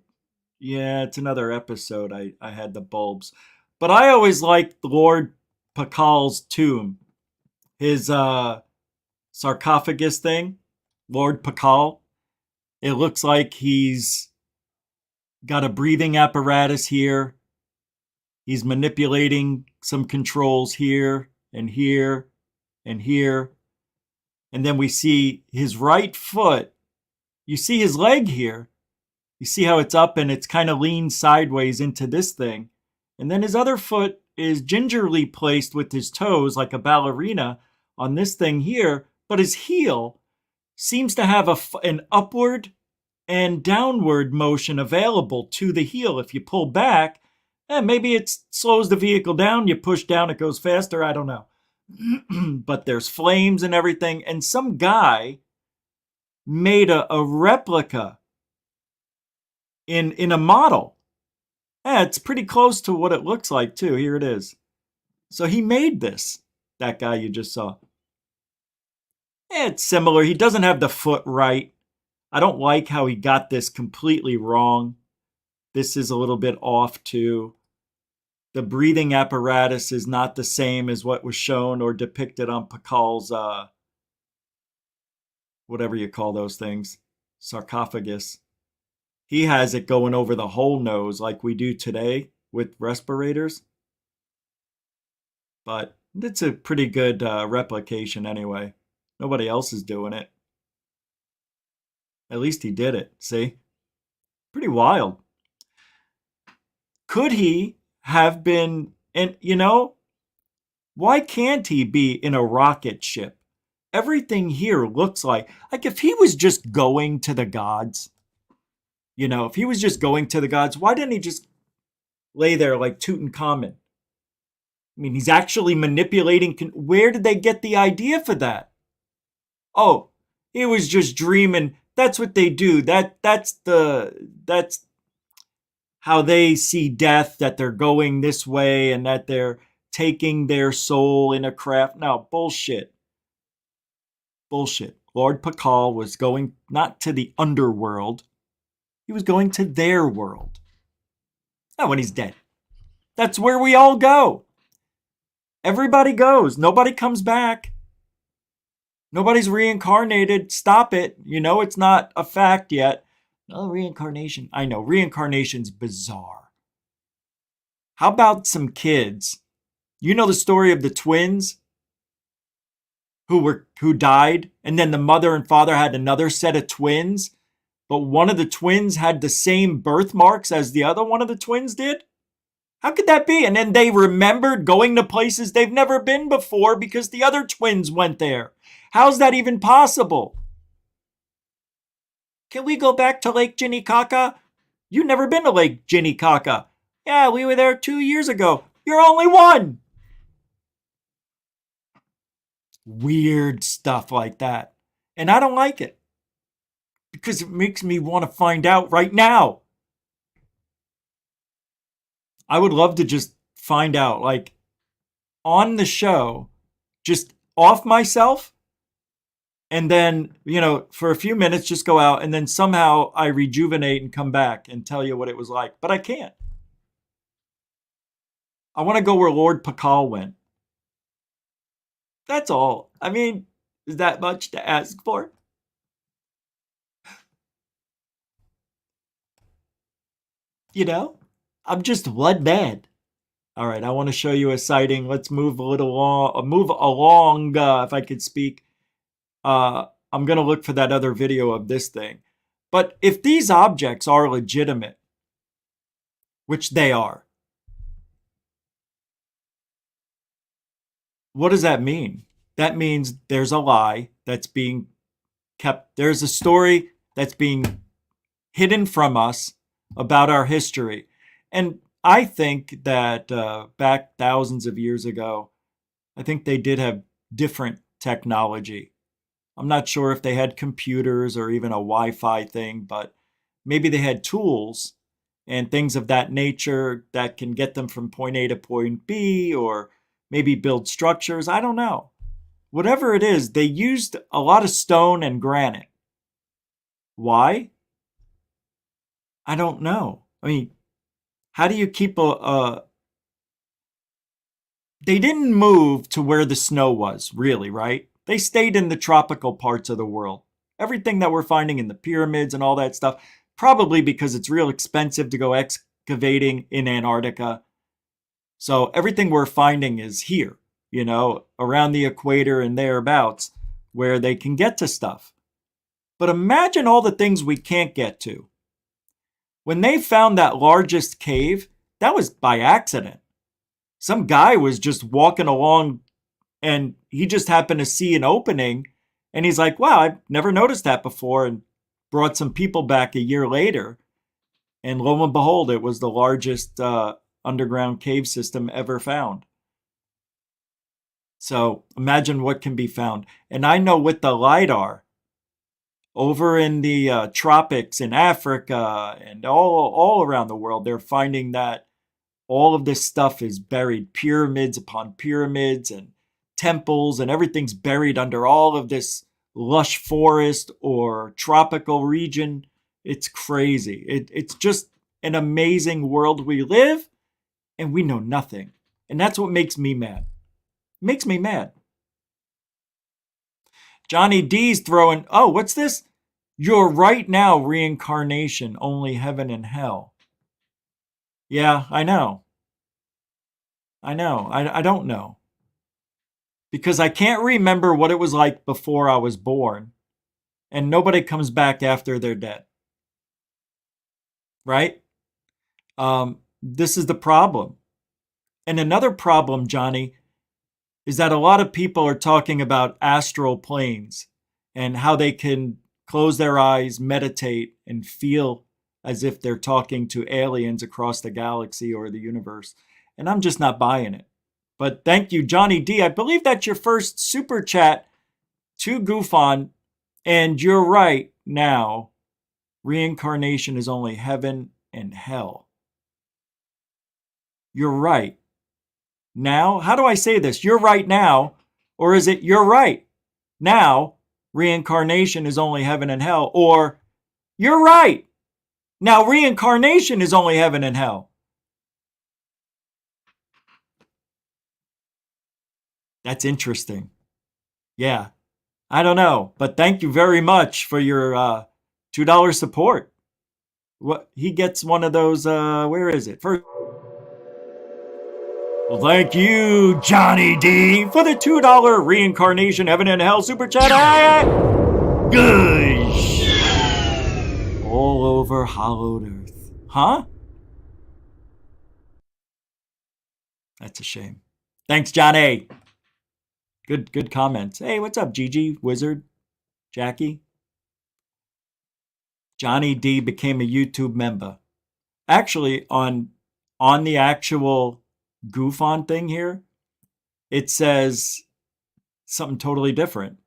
Yeah, it's another episode. I had the bulbs. But I always liked Lord Pakal's tomb. His sarcophagus thing. Lord Pakal. It looks like he's got a breathing apparatus here. He's manipulating some controls here and here and here. And then we see his right foot. You see his leg here. You see how it's up and it's kind of leaned sideways into this thing. And then his other foot is gingerly placed with his toes like a ballerina on this thing here. But his heel seems to have an upward and downward motion available to the heel. If you pull back, maybe it slows the vehicle down. You push down, it goes faster. I don't know. But there's flames and everything. And some guy made a replica in a model. Yeah, it's pretty close to what it looks like, too. Here it is. So he made this, that guy you just saw. It's similar. He doesn't have the foot right. I don't like how he got this completely wrong. This is a little bit off, too. The breathing apparatus is not the same as what was shown or depicted on Pakal's, whatever you call those things, sarcophagus. He has it going over the whole nose like we do today with respirators. But it's a pretty good replication anyway. Nobody else is doing it. At least he did it, see? Pretty wild. Could he have been, and you know, why can't he be in a rocket ship? Everything here looks like if he was just going to the gods, you know, if he was just going to the gods, why didn't he just lay there like Tutankhamun? I mean, he's actually manipulating. Where did they get the idea for that? Oh, he was just dreaming That's what they do. That's how they see death, that they're going this way and that they're taking their soul in a craft. No, bullshit. Bullshit. Lord Pakal was going not to the underworld. He was going to their world. Not when he's dead. That's where we all go. Everybody goes. Nobody comes back. Nobody's reincarnated. Stop it. You know it's not a fact yet. No, reincarnation. I know. Reincarnation's bizarre. How about some kids? You know the story of the twins who died, and then the mother and father had another set of twins, but one of the twins had the same birthmarks as the other one of the twins did? How could that be? And then they remembered going to places they've never been before because the other twins went there. How's that even possible? Can we go back to Lake Titicaca? You've never been to Lake Titicaca. Yeah, we were there 2 years ago. You're only one. Weird stuff like that. And I don't like it. Because it makes me want to find out right now. I would love to just find out, like, on the show, just off myself, and then, you know, for a few minutes, just go out, and then somehow I rejuvenate and come back and tell you what it was like. But I can't. I want to go where Lord Pakal went. That's all. I mean, is that much to ask for? You know? I'm just one man. All right, I want to show you a sighting. Let's move a little along, if I could speak. I'm going to look for that other video of this thing. But if these objects are legitimate, which they are, what does that mean? That means there's a lie that's being kept. There's a story that's being hidden from us about our history. And I think that back thousands of years ago, I think they did have different technology. I'm not sure if they had computers or even a Wi-Fi thing, but maybe they had tools and things of that nature that can get them from point A to point B, or maybe build structures. I don't know. Whatever it is, they used a lot of stone and granite. Why? I don't know. I mean, how do you keep they didn't move to where the snow was, really, right? They stayed in the tropical parts of the world. Everything that we're finding in the pyramids and all that stuff, probably because it's real expensive to go excavating in Antarctica. So everything we're finding is here, you know, around the equator and thereabouts, where they can get to stuff. But imagine all the things we can't get to. When they found that largest cave, that was by accident. Some guy was just walking along and he just happened to see an opening and he's like, wow, I've never noticed that before, and brought some people back a year later. And lo and behold, it was the largest underground cave system ever found. So imagine what can be found. And I know with the LiDAR, over in the tropics in Africa and all around the world, they're finding that all of this stuff is buried. Pyramids upon pyramids and temples, and everything's buried under all of this lush forest or tropical region. It's crazy. It's just an amazing world we live, and we know nothing. And that's what makes me mad. It makes me mad. Johnny D's throwing, oh, what's this? You're right now, reincarnation, only heaven and hell. Yeah, I know. I don't know. Because I can't remember what it was like before I was born. And nobody comes back after they're dead. Right? This is the problem. And another problem, Johnny, is that a lot of people are talking about astral planes and how they can close their eyes, meditate, and feel as if they're talking to aliens across the galaxy or the universe. And I'm just not buying it. But thank you, Johnny D. I believe that's your first super chat to GUFON. And you're right. now, reincarnation is only heaven and hell. You're right. Now, how do I say this? You're right now, or is it you're right? Now, reincarnation is only heaven and hell, or you're right. Now, reincarnation is only heaven and hell. That's interesting. Yeah, I don't know, but thank you very much for your $2 support. What he gets one of those, where is it? First. Well, thank you, Johnny D, for the $2 reincarnation heaven and hell super chat. Gosh. All over hollowed earth. Huh? That's a shame. Thanks, Johnny. Good comments. Hey, what's up, Gigi, Wizard, Jackie? Johnny D became a YouTube member. Actually, on the actual GUFON thing here, it says something totally different.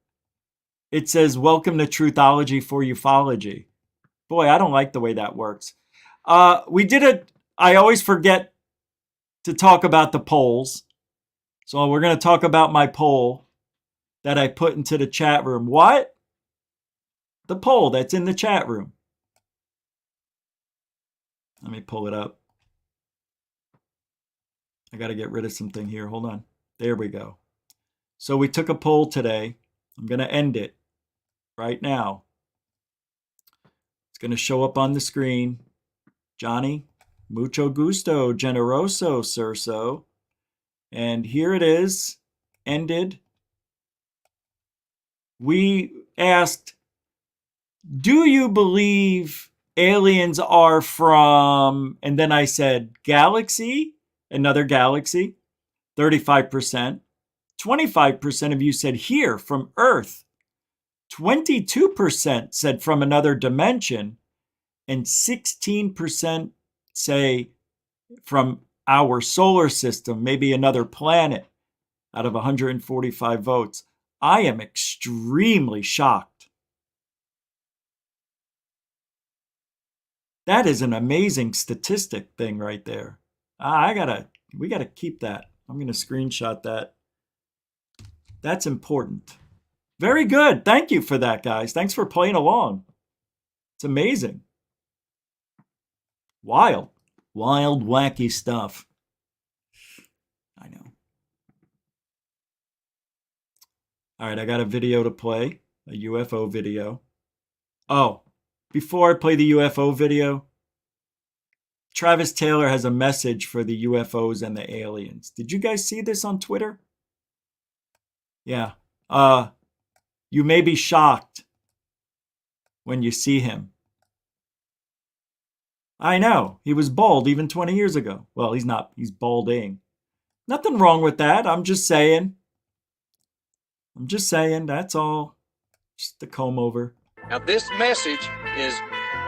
It says, welcome to Truthology for Ufology. Boy, I don't like the way that works. We did it. I always forget to talk about the polls. So we're going to talk about my poll that I put into the chat room. What? The poll that's in the chat room. Let me pull it up. I got to get rid of something here. Hold on. There we go. So we took a poll today. I'm going to end it right now. It's going to show up on the screen. Johnny, mucho gusto, generoso, Cerso. And here it is, ended. We asked, do you believe aliens are from, and then I said, galaxy, another galaxy, 35%. 25% of you said here, from Earth. 22% said from another dimension. And 16% say from our solar system, maybe another planet, out of 145 votes. I am extremely shocked. That is an amazing statistic thing right there. We gotta keep that. I'm gonna screenshot that. That's important. Very good. Thank you for that, guys. Thanks for playing along. It's amazing. Wild, wacky stuff. I know. All right, I got a video to play, a UFO video. Oh, before I play the UFO video, Travis Taylor has a message for the UFOs and the aliens. Did you guys see this on Twitter? Yeah. You may be shocked when you see him. I know. He was bald even 20 years ago. Well, he's not. He's balding. Nothing wrong with that. I'm just saying. That's all. Just the comb over. Now, this message is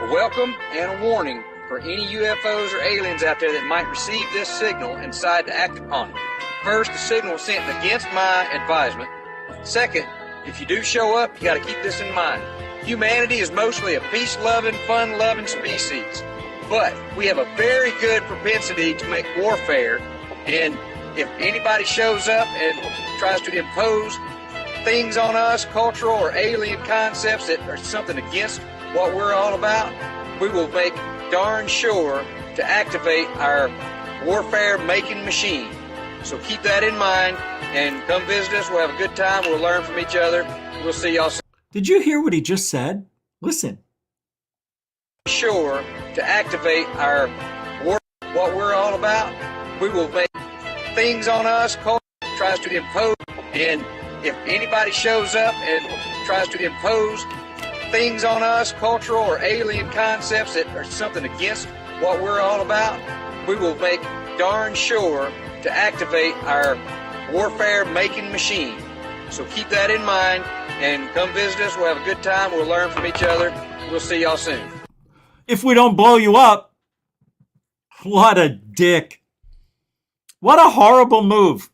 a welcome and a warning for any UFOs or aliens out there that might receive this signal and decide to act upon it. First, the signal was sent against my advisement. Second, if you do show up, you got to keep this in mind. Humanity is mostly a peace-loving, fun-loving species, but we have a very good propensity to make warfare, and if anybody shows up and tries to impose things on us, cultural or alien concepts that are something against what we're all about, we will make darn sure to activate our warfare-making machine. So keep that in mind and come visit us. We'll have a good time. We'll learn from each other. We'll see y'all soon. Did you hear what he just said? Listen. Sure to activate our what we're all about. We will make things on us, culture tries to impose, and if anybody shows up and tries to impose things on us, cultural or alien concepts that are something against what we're all about, we will make darn sure to activate our warfare-making machine. So keep that in mind and come visit us. We'll have a good time. We'll learn from each other. We'll see y'all soon. If we don't blow you up, what a dick. What a horrible move.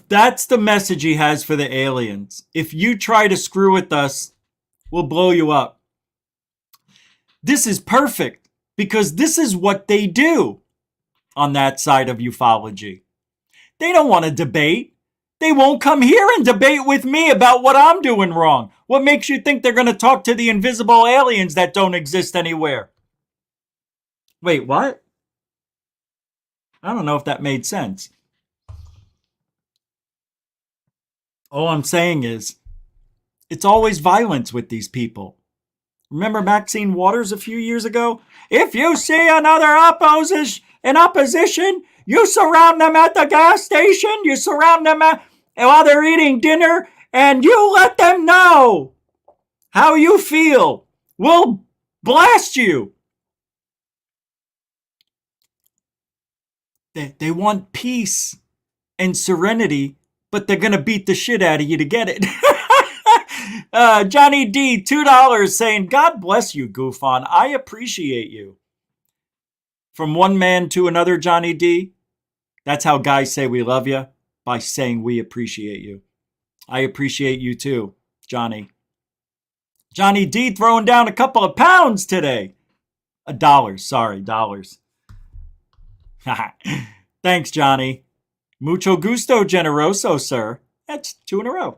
That's the message he has for the aliens. If you try to screw with us, we'll blow you up. This is perfect because this is what they do on that side of ufology. They don't want to debate. They won't come here and debate with me about what I'm doing wrong. What makes you think they're going to talk to the invisible aliens that don't exist anywhere? Wait, what? I don't know if that made sense. All I'm saying is, it's always violence with these people. Remember Maxine Waters a few years ago? If you see another opposition, you surround them at the gas station, you surround them while they're eating dinner, and you let them know how you feel. We'll blast you. They want peace and serenity, but they're going to beat the shit out of you to get it. Johnny D, $2 saying, God bless you, GUFON. I appreciate you. From one man to another, Johnny D. That's how guys say we love you, by saying we appreciate you. I appreciate you too, Johnny. Johnny D throwing down a couple of pounds today. $1, sorry, dollars. Thanks, Johnny. Mucho gusto, generoso, sir. That's 2 in a row.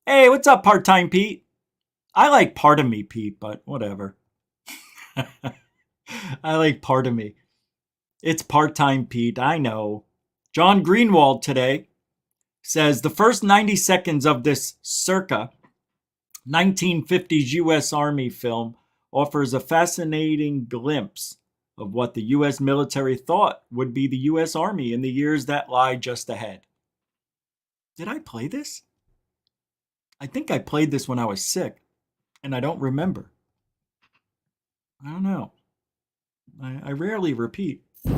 Hey, what's up, part-time Pete? I like part of me, Pete, but whatever. I like part of me. It's part-time Pete, I know. John Greenwald today says the first 90 seconds of this circa 1950s U.S. Army film offers a fascinating glimpse of what the U.S. military thought would be the U.S. Army in the years that lie just ahead. Did I play this? I think I played this when I was sick, and I don't remember. I don't know. I rarely repeat. All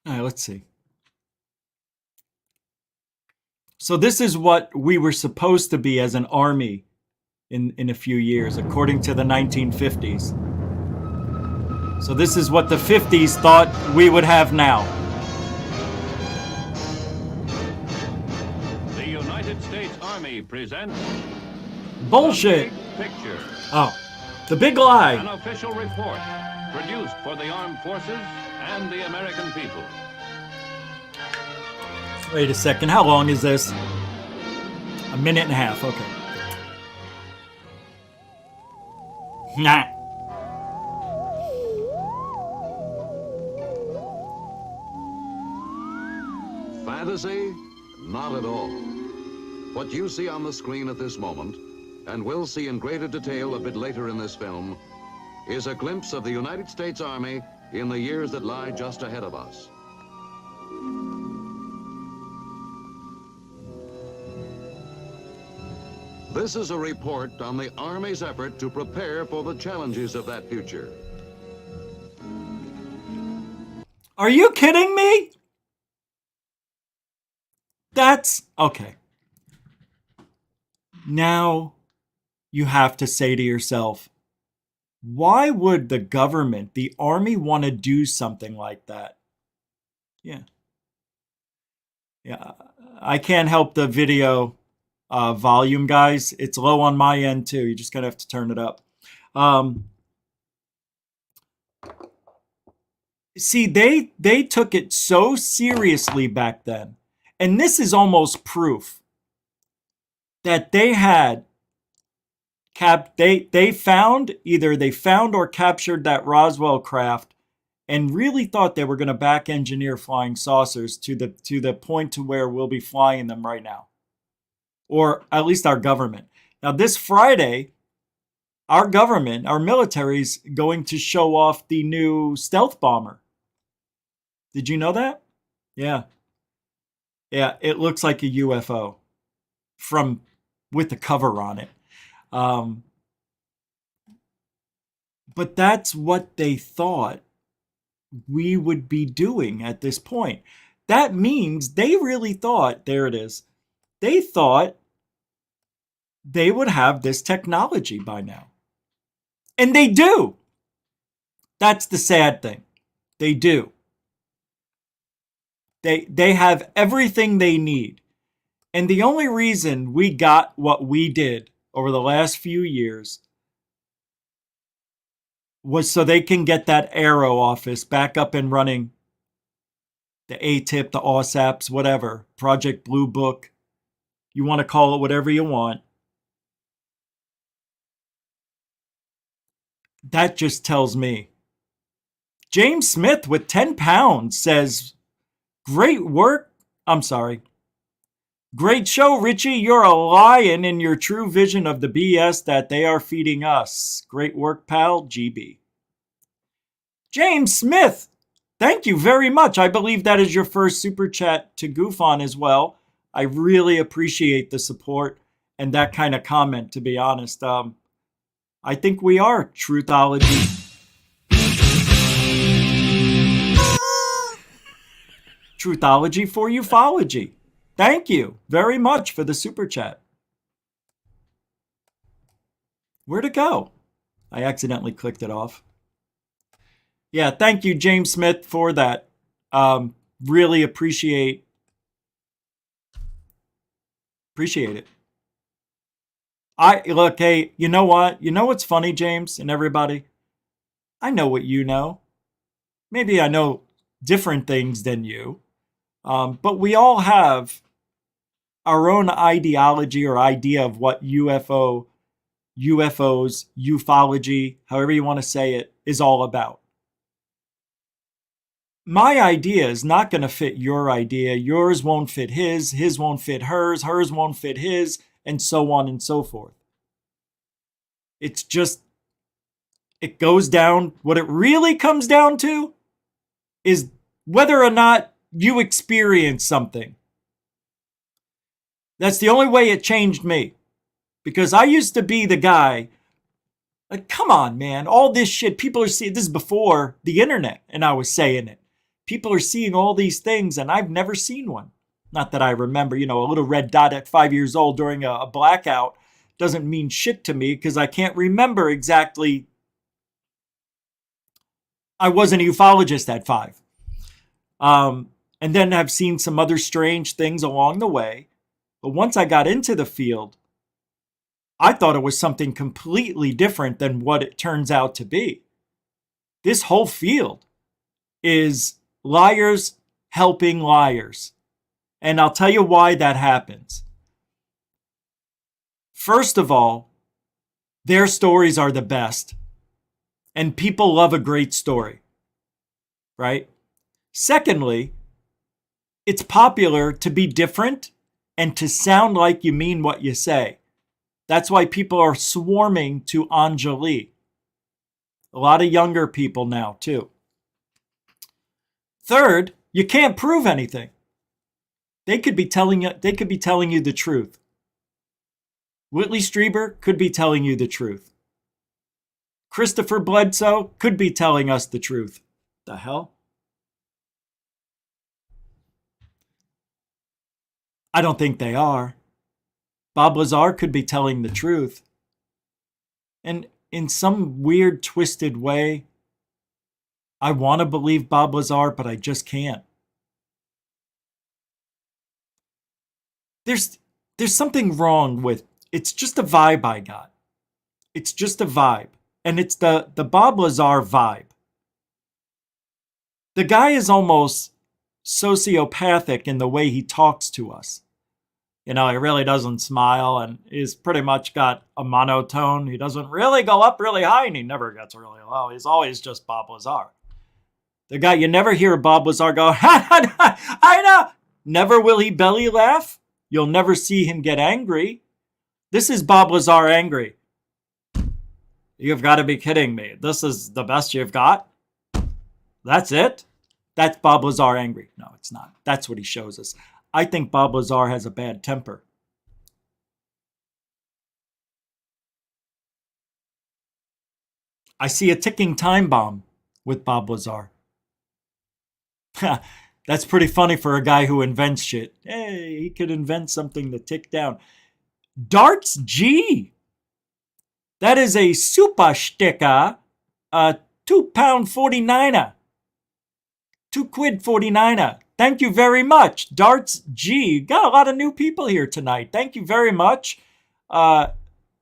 right, let's see. So this is what we were supposed to be as an army in a few years, according to the 1950s. So this is what the 50s thought we would have now. The United States Army presents Bullshit. The Big Picture. Oh, The Big Lie. An official report produced for the armed forces and the American people. Wait a second, how long is this? A minute and a half, okay. Nah. Fantasy? Not at all. What you see on the screen at this moment, and will see in greater detail a bit later in this film, is a glimpse of the United States Army in the years that lie just ahead of us. This is a report on the Army's effort to prepare for the challenges of that future. Are you kidding me? That's okay. Now you have to say to yourself, why would the government, the army, want to do something like that? Yeah. I can't help the video volume, guys. It's low on my end too. You just gotta have to turn it up. See, they took it so seriously back then, and this is almost proof that they had they found or captured that Roswell craft and really thought they were going to back engineer flying saucers to the point to where we'll be flying them right now. Or at least our government. Now this Friday, our government, our military's going to show off the new stealth bomber. Did you know that? Yeah. Yeah, it looks like a UFO with the cover on it. But that's what they thought we would be doing at this point. That means they really thought, there it is, they thought they would have this technology by now. And they do. That's the sad thing. They do. They have everything they need. And the only reason we got what we did over the last few years was so they can get that Aero office back up and running. The ATIP, the OSAPs, whatever. Project Blue Book. You want to call it whatever you want. That just tells me. James Smith with 10 pounds says, great work. I'm sorry. Great show, Richie. You're a lion in your true vision of the BS that they are feeding us. Great work, pal. GB. James Smith, thank you very much. I believe that is your first super chat to GUFON as well. I really appreciate the support and that kind of comment, to be honest. I think we are Truthology. Truthology for ufology. Thank you very much for the super chat. Where'd it go? I accidentally clicked it off. Yeah, thank you, James Smith, for that. Really appreciate it. Look, hey, you know what? You know what's funny, James and everybody? I know what you know. Maybe I know different things than you. But we all have our own ideology or idea of what UFOs, ufology, however you want to say it, is all about. My idea is not going to fit your idea. Yours won't fit his won't fit hers won't fit his, and so on and so forth. It's just, it goes down, what it really comes down to is whether or not you experience something. That's the only way it changed me. Because I used to be the guy, like, come on, man, all this shit, people are seeing, this is before the internet, and I was saying it. People are seeing all these things, and I've never seen one. Not that I remember, a little red dot at 5 years old during a blackout doesn't mean shit to me because I can't remember exactly. I wasn't a ufologist at 5. And then I've seen some other strange things along the way. But once I got into the field, I thought it was something completely different than what it turns out to be. This whole field is liars helping liars. And I'll tell you why that happens. First of all, their stories are the best. And people love a great story. Right? Secondly, it's popular to be different and to sound like you mean what you say. That's why people are swarming to Anjali. A lot of younger people now, too. Third, you can't prove anything. They could be telling you the truth. Whitley Strieber could be telling you the truth. Christopher Bledsoe could be telling us the truth. The hell? I don't think they are. Bob Lazar could be telling the truth. And in some weird, twisted way, I want to believe Bob Lazar, but I just can't. There's something wrong with, it's just a vibe I got. It's just a vibe. And it's the Bob Lazar vibe. The guy is almost sociopathic in the way he talks to us. He really doesn't smile and he's pretty much got a monotone. He doesn't really go up really high and he never gets really low. He's always just Bob Lazar. The guy, you never hear Bob Lazar go, I know. Never will he belly laugh. You'll never see him get angry. This is Bob Lazar angry. You've got to be kidding me. This is the best you've got? That's it? That's Bob Lazar angry. No, it's not. That's what he shows us. I think Bob Lazar has a bad temper. I see a ticking time bomb with Bob Lazar. That's pretty funny for a guy who invents shit. Hey, he could invent something to tick down. Darts G. That is a super sticker. £2.49. £2 quid 49. Thank you very much. Darts G. Got a lot of new people here tonight. Thank you very much.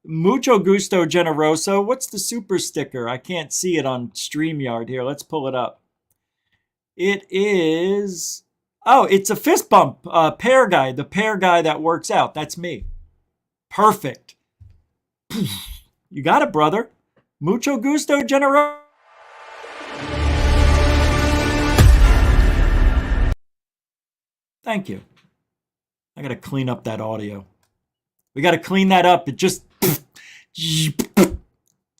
Mucho gusto generoso. What's the super sticker? I can't see it on StreamYard here. Let's pull it up. It is... Oh, it's a fist bump. Pear guy. The pear guy that works out. That's me. Perfect. You got it, brother. Mucho gusto generoso. Thank you. I got to clean up that audio. We got to clean that up. It just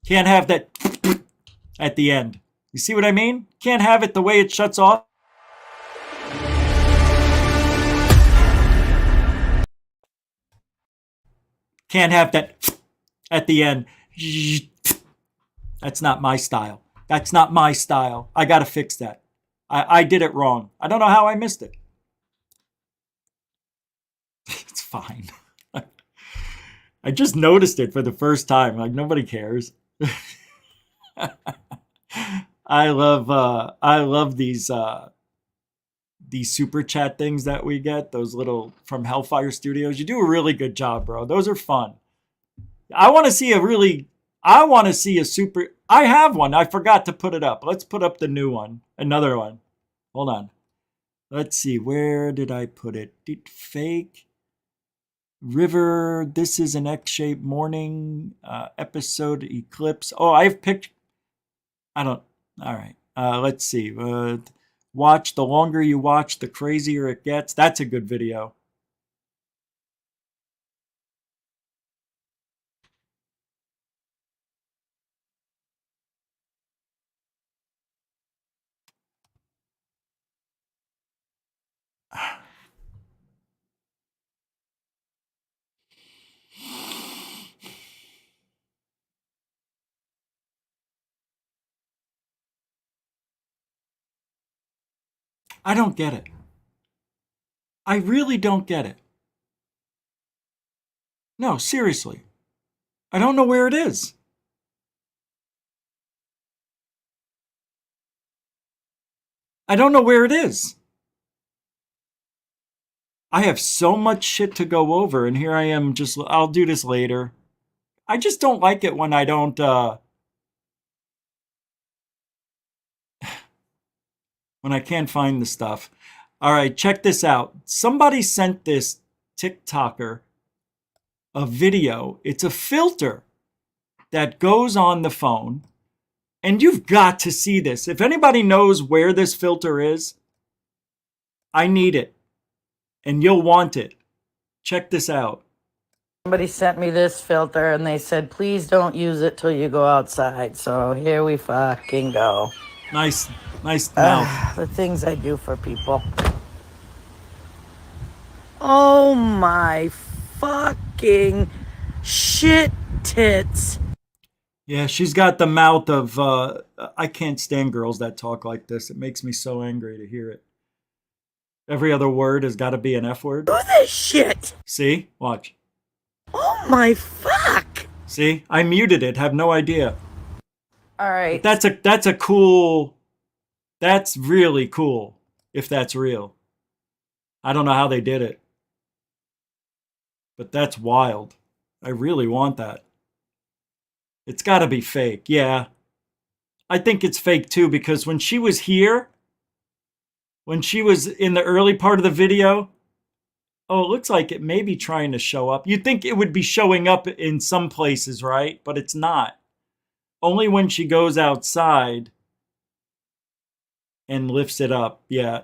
can't have that at the end. You see what I mean? Can't have it the way it shuts off. Can't have that at the end. That's not my style. That's not my style. I got to fix that. I did it wrong. I don't know how I missed it. It's fine. I just noticed it for the first time. Like, nobody cares. I love these super chat things that we get, those little from Hellfire Studios. You do a really good job, bro. Those are fun. I want to see a super. I have one. I forgot to put it up. Let's put up the new one. Another one. Hold on. Let's see. Where did I put it? Fake. River. This is an X-shaped morning. Episode Eclipse. Oh, I've picked. I don't. All right. Let's see. Watch. The longer you watch, the crazier it gets. That's a good video. I don't get it. I really don't get it. No, seriously. I don't know where it is. I don't know where it is. I have so much shit to go over, and here I am just, I'll do this later. I just don't like it when I don't, when I can't find the stuff. All right, check this out. Somebody sent this TikToker a video. It's a filter that goes on the phone, and you've got to see this. If anybody knows where this filter is, I need it, and you'll want it. Check this out. Somebody sent me this filter, and they said, please don't use it till you go outside. So here we fucking go. Nice mouth. The things I do for people. Oh my fucking shit tits. Yeah, she's got the mouth of, I can't stand girls that talk like this. It makes me so angry to hear it. Every other word has got to be an F word. Who this shit? See? Watch. Oh my fuck. See? I muted it. Have no idea. All right. That's a cool, that's really cool, if that's real. I don't know how they did it. But that's wild. I really want that. It's got to be fake. Yeah. I think it's fake too, because when she was here, when she was in the early part of the video, oh, it looks like it may be trying to show up. You'd think it would be showing up in some places, right? But it's not. Only when she goes outside and lifts it up. Yeah,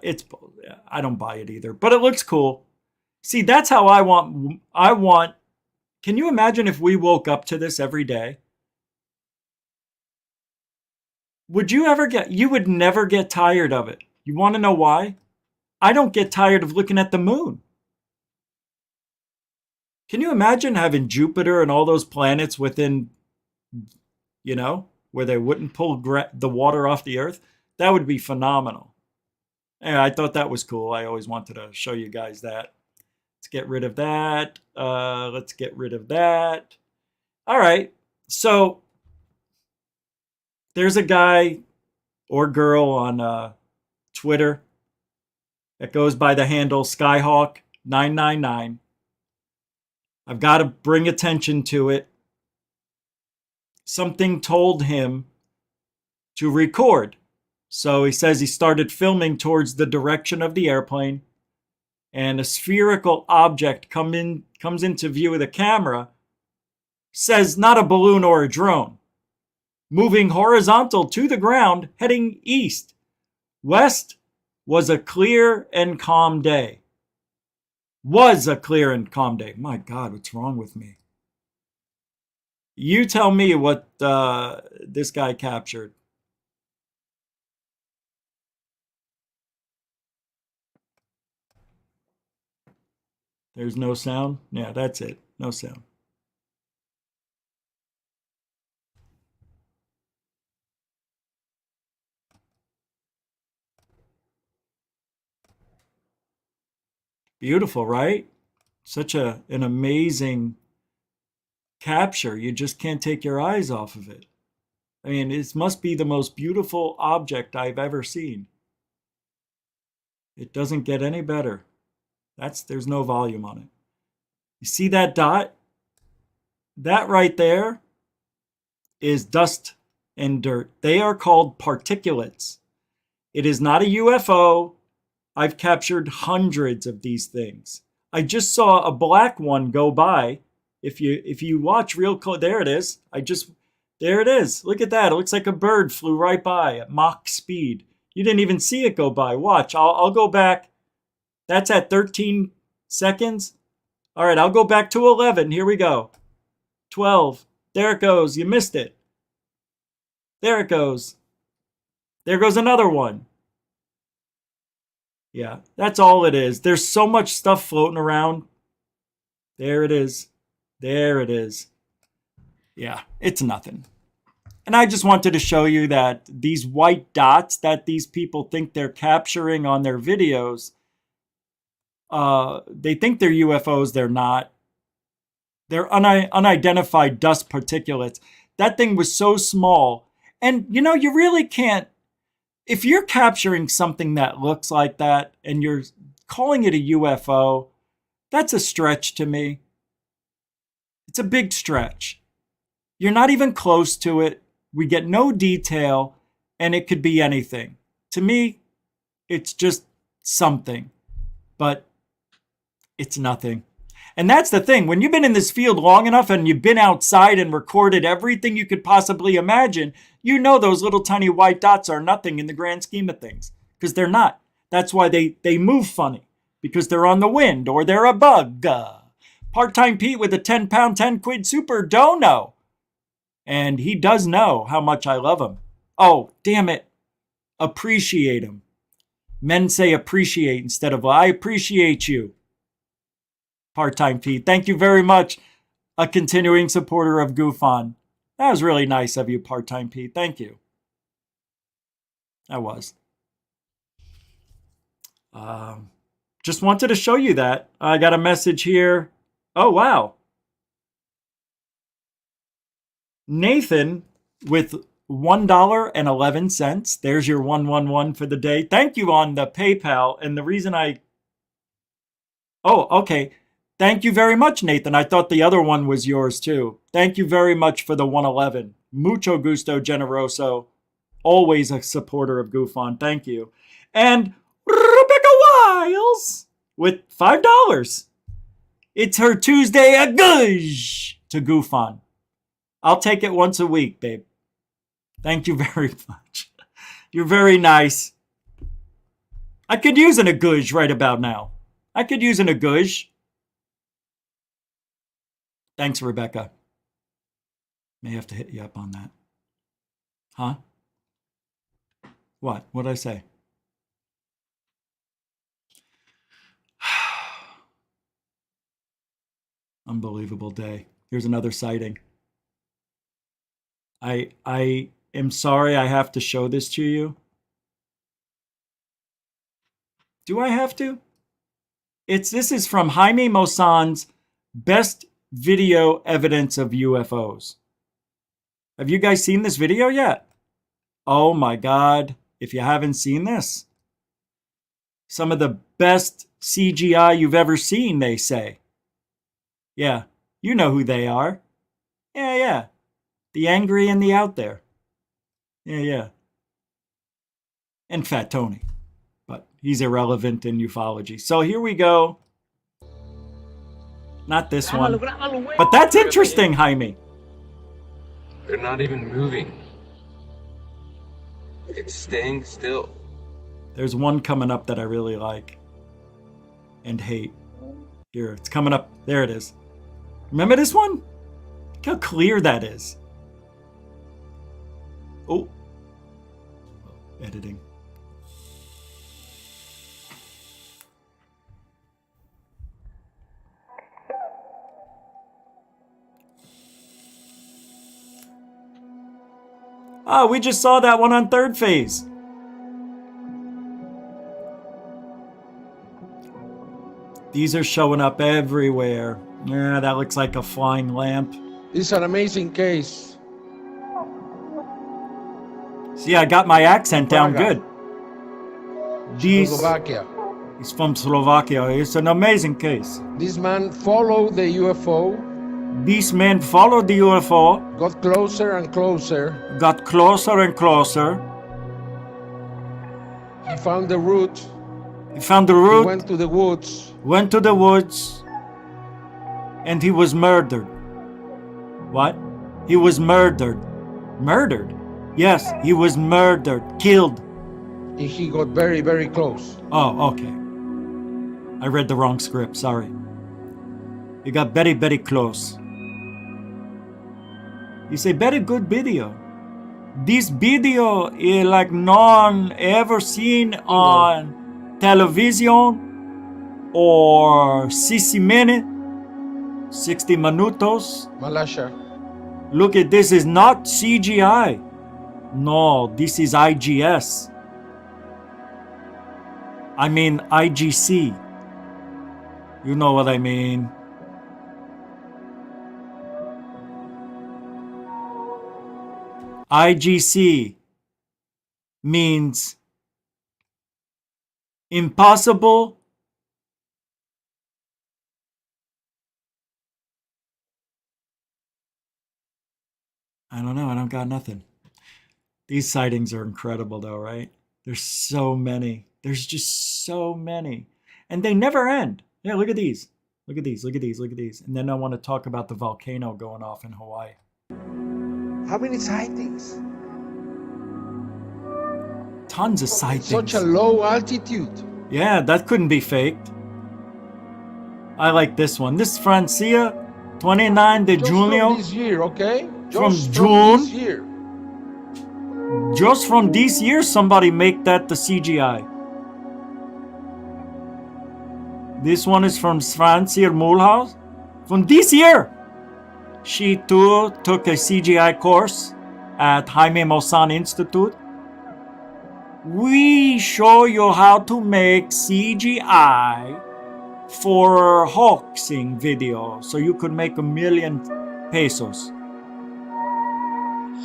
I don't buy it either. But it looks cool. See, that's how I want. Can you imagine if we woke up to this every day? Would you ever you would never get tired of it. You want to know why? I don't get tired of looking at the moon. Can you imagine having Jupiter and all those planets within, where they wouldn't pull the water off the Earth? That would be phenomenal. Yeah, I thought that was cool. I always wanted to show you guys that. Let's get rid of that. Let's get rid of that. All right. So there's a guy or girl on Twitter that goes by the handle Skyhawk999. I've got to bring attention to it. Something told him to record. So he says he started filming towards the direction of the airplane, and a spherical object comes into view of the camera, says not a balloon or a drone, moving horizontal to the ground, heading east. West was a clear and calm day. Was a clear and calm day. My God, what's wrong with me? You tell me what this guy captured. There's no sound? Yeah, that's it. No sound. Beautiful, right? Such an amazing capture. You just can't take your eyes off of it. I mean, it must be the most beautiful object I've ever seen. It doesn't get any better. There's no volume on it. You see that dot? That right there is dust and dirt. They are called particulates. It is not a UFO. I've captured hundreds of these things. I just saw a black one go by. If you watch real close, there it is. There it is. Look at that. It looks like a bird flew right by at Mach speed. You didn't even see it go by. Watch. I'll go back. That's at 13 seconds. All right, I'll go back to 11. Here we go. 12. There it goes. You missed it. There it goes. There goes another one. Yeah, that's all it is. There's so much stuff floating around. There it is. There it is. Yeah, it's nothing. And I just wanted to show you that these white dots that these people think they're capturing on their videos, they think they're UFOs. They're not. They're unidentified dust particulates. That thing was so small. And, you know, you really can't. If you're capturing something that looks like that and you're calling it a UFO, that's a stretch to me. It's a big stretch. You're not even close to it. We get no detail, and it could be anything. To me, it's just something, but it's nothing. And that's the thing. When you've been in this field long enough and you've been outside and recorded everything you could possibly imagine, you know those little tiny white dots are nothing in the grand scheme of things, because they're not. That's why they move funny, because they're on the wind or they're a bug. Part-Time Pete with a 10-pound, 10-quid super dono. And he does know how much I love him. Oh, damn it. Appreciate him. Men say appreciate instead of I appreciate you. Part-Time Pete. Thank you very much. A continuing supporter of GUFON. That was really nice of you, Part-Time Pete. Thank you. That was. Just wanted to show you that. I got a message here. Oh, wow. Nathan with $1.11. There's your 111 for the day. Thank you on the PayPal. And the reason Oh, okay. Thank you very much, Nathan. I thought the other one was yours too. Thank you very much for the 111. Mucho gusto, generoso. Always a supporter of GUFON. Thank you. And Rebecca Wiles with $5. It's her Tuesday a gush to GUFON. I'll take it once a week, babe. Thank you very much. You're very nice. I could use an agush right about now. I could use an agush. Thanks, Rebecca. May have to hit you up on that. Huh? What? What'd I say? Unbelievable day. Here's another sighting. I am sorry I have to show this to you. Do I have to? This is from Jaime Maussan's Best Video Evidence of UFOs. Have you guys seen this video yet? Oh my God. If you haven't seen this, some of the best CGI you've ever seen, they say. Yeah, you know who they are. Yeah. The angry and the out there. Yeah. And Fat Tony. But he's irrelevant in ufology. So here we go. Not this one. But that's interesting, Jaime. They're not even moving. It's staying still. There's one coming up that I really like and hate. Here, it's coming up. There it is. Remember this one? Look how clear that is. Oh. Editing. Ah, we just saw that one on Third Phase. These are showing up everywhere. Yeah, that looks like a flying lamp. It's an amazing case. See, I got my accent down Praga. good. Slovakia. He's from Slovakia. It's an amazing case. This man followed the UFO. This man followed the UFO. Got closer and closer. Got closer and closer. He found the route. He found the route. He went to the woods. Went to the woods. And he was murdered. What? He was murdered. Murdered? Yes, he was murdered. Killed. He got very, very close. Oh, okay. I read the wrong script. Sorry. He got very, very close. It's a very good video. This video is like none ever seen on television or 60 minutes, 60 minutos. Malaysia. Look at this, is not CGI. No, this is IGS. I mean IGC. You know what I mean. IGC means impossible I don't know. I don't got nothing. These sightings are incredible though, right? There's so many. There's just so many. And they never end. Yeah, look at these. Look at these. Look at these. Look at these. And then I want to talk about the volcano going off in Hawaii. How many sightings? Tons of sightings. Such a low altitude. Yeah, that couldn't be faked. I like this one. This is Francia, 29 de Junio. From this year, okay? From Just June. From this year. Just from this year, somebody make that the CGI. This one is from Francia Mulhouse. From this year. She too took a CGI course at Jaime Maussan Institute. We show you how to make CGI for hoaxing video, so you could make 1 million pesos.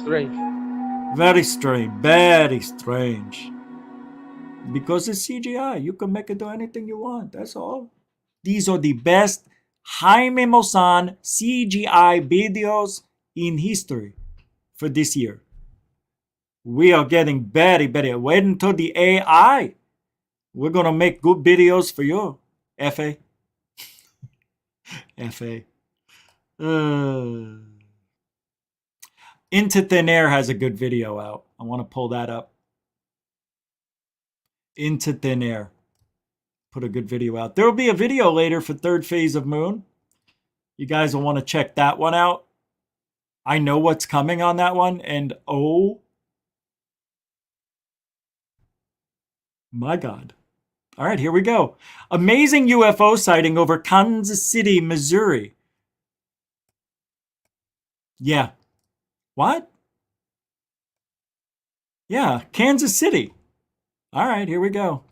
Strange. Very strange, very strange. Because it's CGI, you can make it do anything you want, that's all. These are the best Jaime Maussan CGI videos in history for this year. We are getting very, very, wait until the AI. We're gonna make good videos for you, FA. FA. Into Thin Air has a good video out. I want to pull that up. Into Thin Air. Put a good video out. There will be a video later for Third Phase of Moon. You guys will want to check that one out. I know what's coming on that one. And oh my God. All right, here we go. Amazing UFO sighting over Kansas City, Missouri. Yeah. What? Yeah, Kansas City. All right, here we go.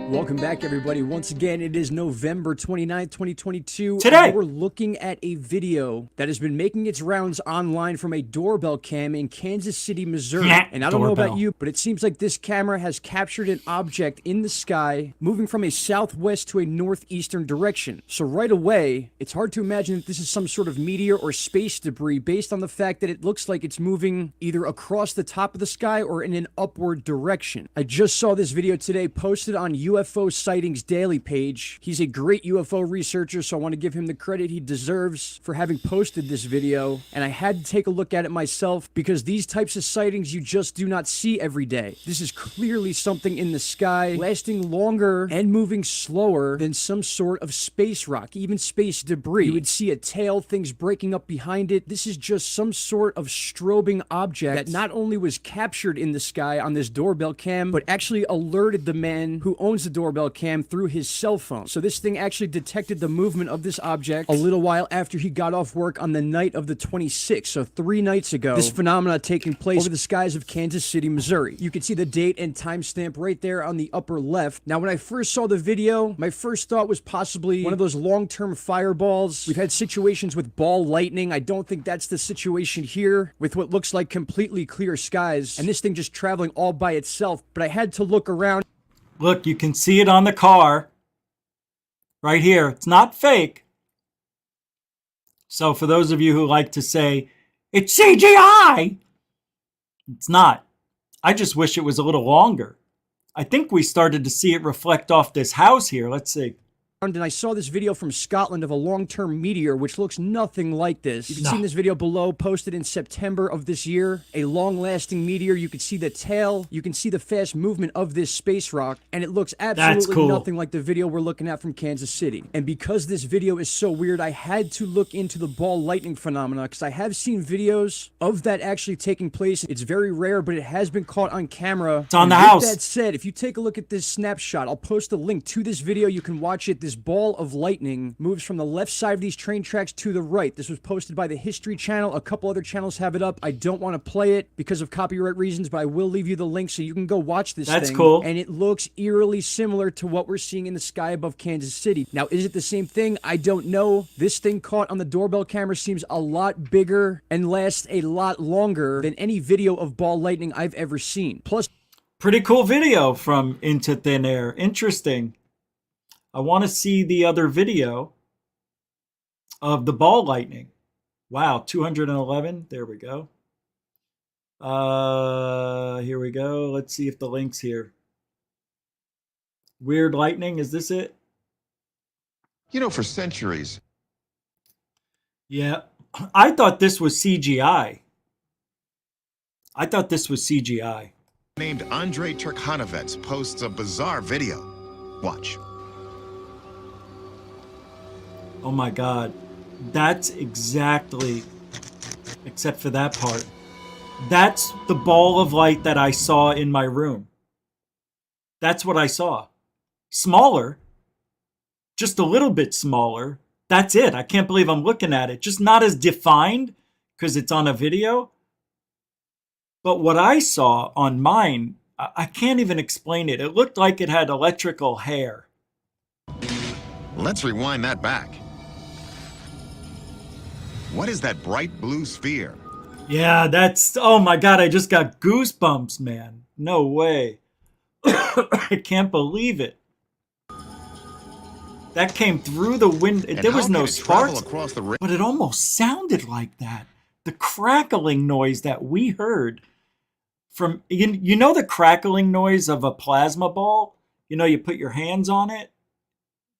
Welcome back, everybody. Once again, it is November 29th, 2022. Today, we're looking at a video that has been making its rounds online from a doorbell cam in Kansas City, Missouri. And I don't know about you, but it seems like this camera has captured an object in the sky moving from a southwest to a northeastern direction. So right away, it's hard to imagine that this is some sort of meteor or space debris based on the fact that it looks like it's moving either across the top of the sky or in an upward direction. I just saw this video today posted on UFO Sightings Daily page. He's a great UFO researcher, so I want to give him the credit he deserves for having posted this video. And I had to take a look at it myself because these types of sightings you just do not see every day. This is clearly something in the sky lasting longer and moving slower than some sort of space rock, even space debris. You would see a tail, things breaking up behind it. This is just some sort of strobing object that not only was captured in the sky on this doorbell cam, but actually alerted the man who owns the doorbell cam through his cell phone. So this thing actually detected the movement of this object a little while after he got off work on the night of the 26th, so 3 nights ago. This phenomena taking place over the skies of Kansas City, Missouri. You can see the date and timestamp right there on the upper left. Now, when I first saw the video, my first thought was possibly one of those long-term fireballs. We've had situations with ball lightning. I don't think that's the situation here with what looks like completely clear skies, and this thing just traveling all by itself. But I had to look around. Look, you can see it on the car right here. It's not fake. So for those of you who like to say, it's CGI, it's not. I just wish it was a little longer. I think we started to see it reflect off this house here. Let's see. And I saw this video from Scotland of a long-term meteor, which looks nothing like this. You can see in this video below, posted in September of this year, a long-lasting meteor. You can see the tail. You can see the fast movement of this space rock, and it looks absolutely nothing like the video we're looking at from Kansas City. And because this video is so weird, I had to look into the ball lightning phenomena, because I have seen videos of that actually taking place. It's very rare, but it has been caught on camera. It's on the house. With that said, if you take a look at this snapshot, I'll post a link to this video. You can watch it. This ball of lightning moves from the left side of these train tracks to the right. This was posted by the History Channel. A couple other channels have it up. I don't want to play it because of copyright reasons, but I will leave you the link so you can go watch this thing. That's cool. And it looks eerily similar to what we're seeing in the sky above Kansas City. Now, is it the same thing? I don't know. This thing caught on the doorbell camera seems a lot bigger and lasts a lot longer than any video of ball lightning I've ever seen. Plus, pretty cool video from Into Thin Air. Interesting. I want to see the other video of the ball lightning. Wow, 211. There we go. Here we go. Let's see if the link's here. Weird lightning. Is this it? You know, for centuries. Yeah. I thought this was CGI. I thought this was CGI. Named Andrei Turkhanovets posts a bizarre video. Watch. Oh my God. That's exactly, except for that part. That's the ball of light that I saw in my room. That's what I saw. Smaller. Just a little bit smaller. That's it. I can't believe I'm looking at it. Just not as defined because it's on a video. But what I saw on mine, I can't even explain it. It looked like it had electrical hair. Let's rewind that back. What is that bright blue sphere? Yeah, that's... Oh my God, I just got goosebumps, man. No way. I can't believe it. That came through the window. There was no sparks, but it almost sounded like that. The crackling noise that we heard from... You know the crackling noise of a plasma ball? You know, you put your hands on it?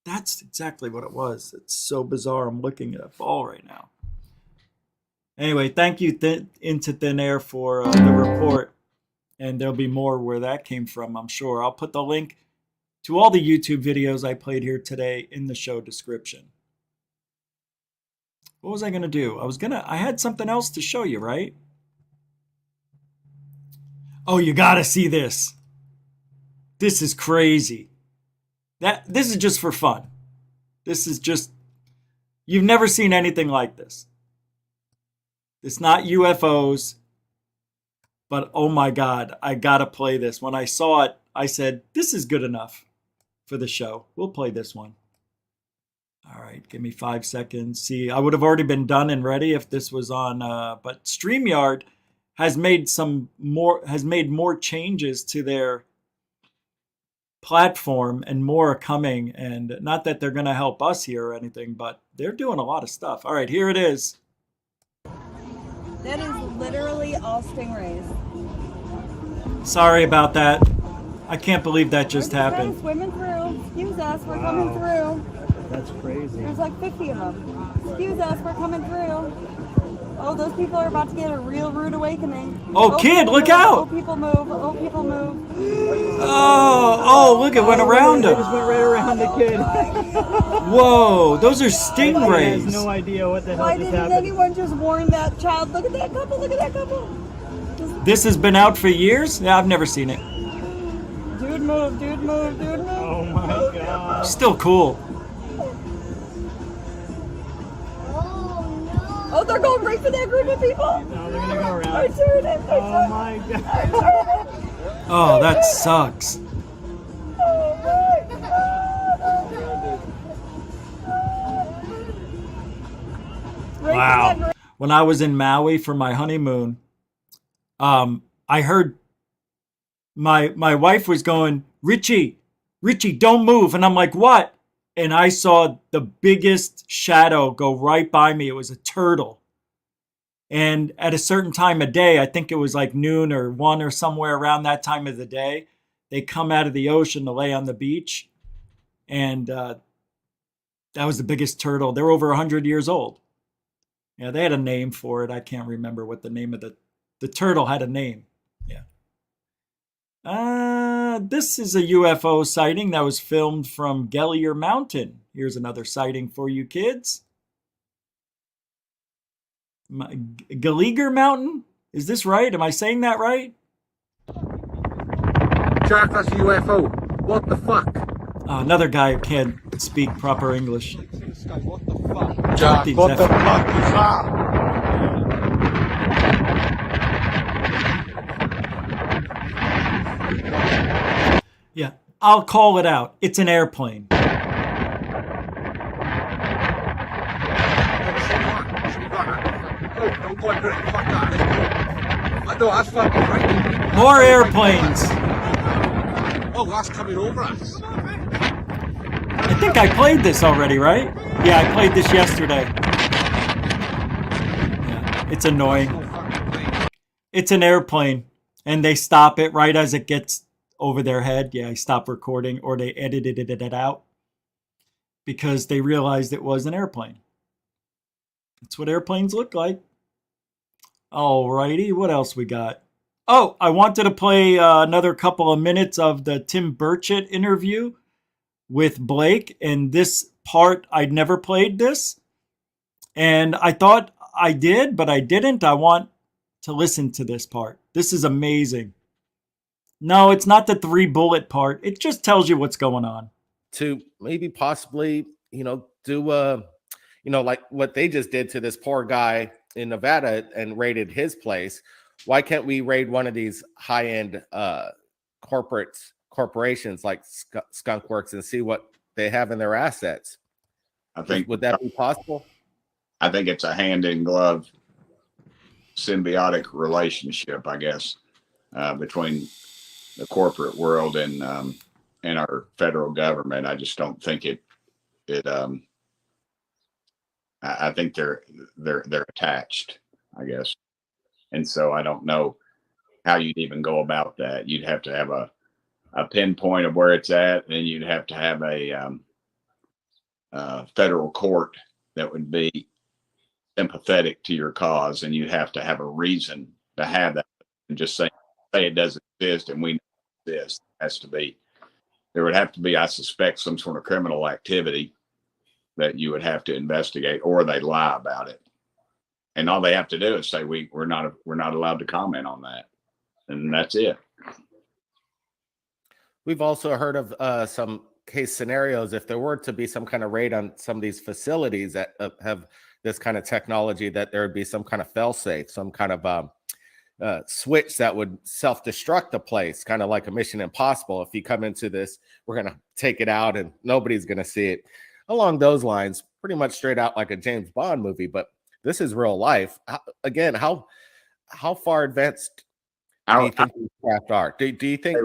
That's exactly what it was. It's so bizarre. I'm looking at a ball right now. Anyway, thank you, Into Thin Air, for the report. And there'll be more where that came from, I'm sure. I'll put the link to all the YouTube videos I played here today in the show description. What was I going to do? I had something else to show you, right? Oh, you got to see this. This is crazy. This is just for fun. This is just... You've never seen anything like this. It's not UFOs, but oh my God, I gotta play this. When I saw it, I said, this is good enough. for the show. We'll play this one. All right, give me 5 seconds. See, I would have already been done and ready if this was on, but StreamYard has made more changes to their platform, and more are coming. And not that they're going to help us here or anything, but they're doing a lot of stuff. All right, here it is. That is literally all stingrays. Sorry about that. I can't believe that just We're happened. Kind of swimming through. Excuse us, we're coming through. That's crazy. There's like 50 of them. Excuse us, we're coming through. Oh, those people are about to get a real rude awakening. Oh, kid, look move. out! Oh, people move. Oh, people move. Oh, look, it went around him. It just went right around the kid. Whoa, those are He stingrays. has no idea what the hell Why just didn't happened. anyone just warn that child? Look at that couple, look at that couple. This has been out for years? Yeah, I've never seen it. Dude move, dude move, dude move. Oh my god. Still cool. Oh, they're going right for that group of people. No, they're gonna go around. I turned it. Oh my god. Oh, that sucks. Wow. When I was in Maui for my honeymoon, I heard my wife was going, Richie, don't move. And I'm like, what? And I saw the biggest shadow go right by me. It was a turtle. And at a certain time of day, I think it was like noon or 1 or somewhere around that time of the day, they come out of the ocean to lay on the beach. And that was the biggest turtle. They're over 100 years old. Yeah, they had a name for it. I can't remember what the name of the turtle had a name. Yeah. This is a UFO sighting that was filmed from Gellier Mountain. Here's another sighting for you kids. Gelliger Mountain? Is this right? Am I saying that right? Jack, that's a UFO. What the fuck? Another guy who can't speak proper English. Jack, what the fuck is that? Yeah, I'll call it out. It's an airplane. No, that's fucking right. More airplanes. Oh, that's coming over us. I think I played this already, right? Yeah, I played this yesterday. Yeah, it's annoying. It's an airplane, and they stop it right as it gets over their head. Yeah, I stopped recording, or they edited it out because they realized it was an airplane. That's what airplanes look like. Alrighty, what else we got? Oh, I wanted to play another couple of minutes of the Tim Burchett interview with Blake. And this part, I'd never played this. And I thought I did, but I didn't. I want to listen to this part. This is amazing. No, it's not the 3 bullet part. It just tells you what's going on. To maybe possibly, do like what they just did to this poor guy in Nevada and raided his place. Why can't we raid one of these high-end corporations like Skunkworks and see what they have in their assets? I think would that be possible? I think it's a hand-in-glove symbiotic relationship, I guess, between the corporate world and our federal government. I just don't think I think they're attached, I guess. And so I don't know how you'd even go about that. You'd have to have a pinpoint of where it's at, and you'd have to have a federal court that would be sympathetic to your cause, and you'd have to have a reason to have that. And just say it doesn't exist and we know this has to be. There would have to be, I suspect, some sort of criminal activity that you would have to investigate, or they lie about it. And all they have to do is say we're not allowed to comment on that, and that's it. We've also heard of some case scenarios if there were to be some kind of raid on some of these facilities that have this kind of technology, that there would be some kind of fail-safe, some kind of switch that would self-destruct the place, kind of like a Mission Impossible. If you come into this, we're going to take it out and nobody's going to see it. Along those lines, pretty much straight out like a James Bond movie, but this is real life. How far advanced do you think these craft are? Do you think?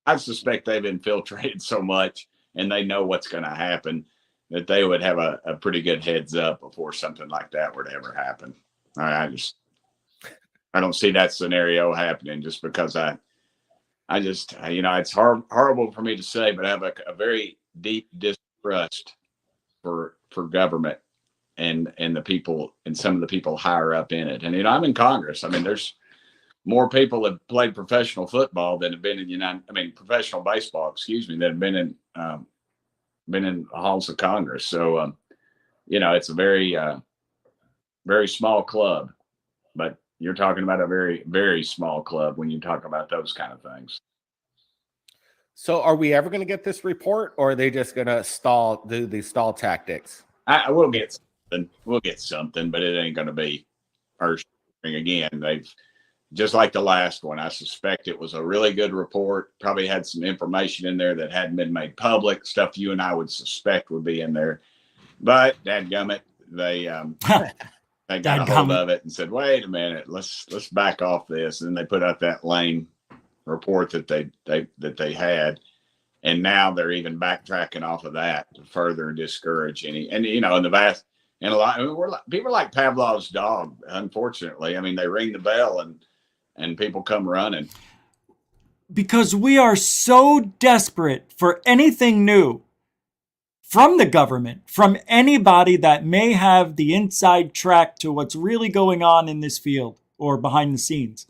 I suspect they've infiltrated so much and they know what's going to happen that they would have a pretty good heads up before something like that were to ever happen. I don't see that scenario happening just because it's horrible for me to say, but I have a very deep distrust for government and the people and some of the people higher up in it. And, I'm in Congress. I mean, there's more people that played professional football than have been in professional baseball, that have been in the halls of Congress. So, it's a very, very small club, but you're talking about a very, very small club when you talk about those kind of things. So are we ever going to get this report, or are they just going to do these stall tactics? We'll get something. We'll get something, but it ain't going to be earth-shattering again. They've, just like the last one, I suspect it was a really good report. Probably had some information in there that hadn't been made public, stuff you and I would suspect would be in there. But dadgummit, they got a hold of it and said, "Wait a minute, let's back off this." And then they put out that lame report that they had, and now they're even backtracking off of that to further discourage any. And in the vast and a lot, people are like Pavlov's dog. Unfortunately, they ring the bell and people come running because we are so desperate for anything new from the government, from anybody that may have the inside track to what's really going on in this field or behind the scenes.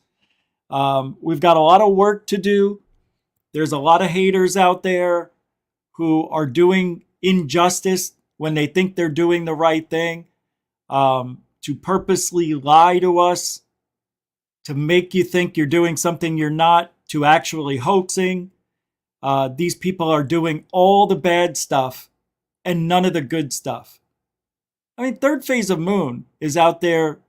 We've got a lot of work to do. There's a lot of haters out there who are doing injustice when they think they're doing the right thing, to purposely lie to us, to make you think you're doing something you're not, to actually hoaxing. These people are doing all the bad stuff and none of the good stuff. Third Phase of Moon is out there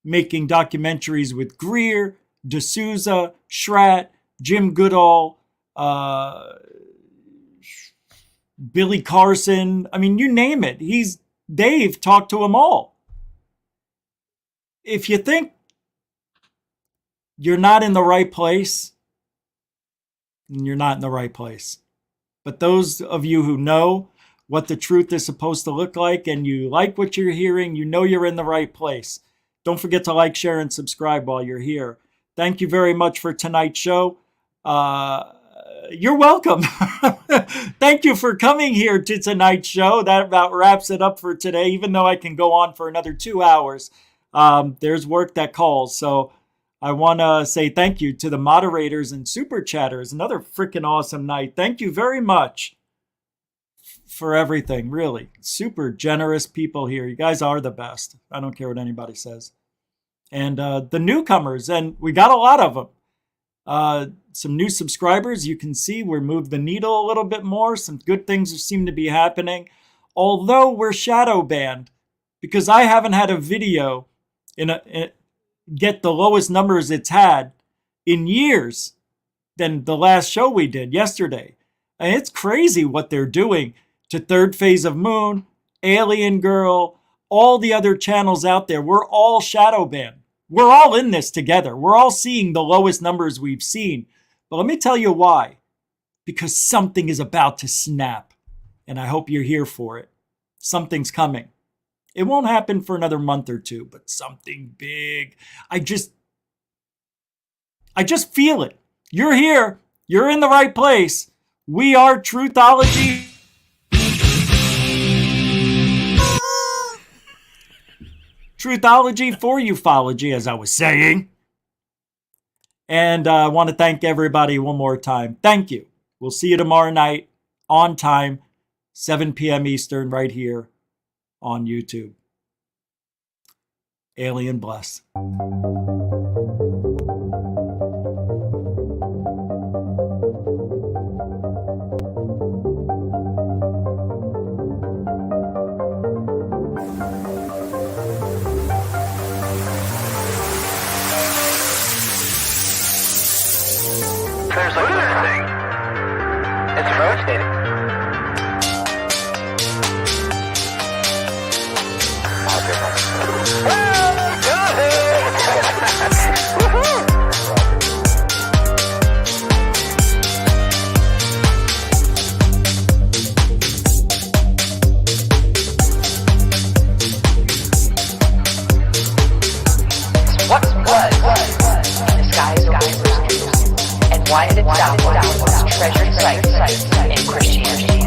making documentaries with Greer, D'Souza, Schratt, Jim Goodall, Billy Carson. You name it. Dave talked to them all. If you think you're not in the right place, you're not in the right place. But those of you who know what the truth is supposed to look like and you like what you're hearing, you're in the right place. Don't forget to like, share, and subscribe while you're here. Thank you very much for tonight's show. You're welcome. Thank you for coming here to tonight's show. That about wraps it up for today, even though I can go on for another 2 hours. There's work that calls. So I want to say thank you to the moderators and super chatters. Another freaking awesome night. Thank you very much for everything, really. Super generous people here. You guys are the best. I don't care what anybody says. And the newcomers, and we got a lot of them. Some new subscribers. You can see we're moved the needle a little bit more. Some good things seem to be happening. Although we're shadow banned, because I haven't had a video get the lowest numbers it's had in years than the last show we did yesterday. And it's crazy what they're doing to Third Phase of Moon, Alien Girl, all the other channels out there. We're all shadow banned. We're all in this together. We're all seeing the lowest numbers we've seen. But let me tell you why. Because something is about to snap. And I hope you're here for it. Something's coming. It won't happen for another month or two, but something big. I just feel it. You're here. You're in the right place. We are Truthology. Truthology for ufology, as I was saying. And I want to thank everybody one more time. Thank you. We'll see you tomorrow night on time, 7 p.m. Eastern, right here on YouTube. Alien bless. What was in the skies of Lucifer's dreams, and why did it downward was treasured sites in Christianity?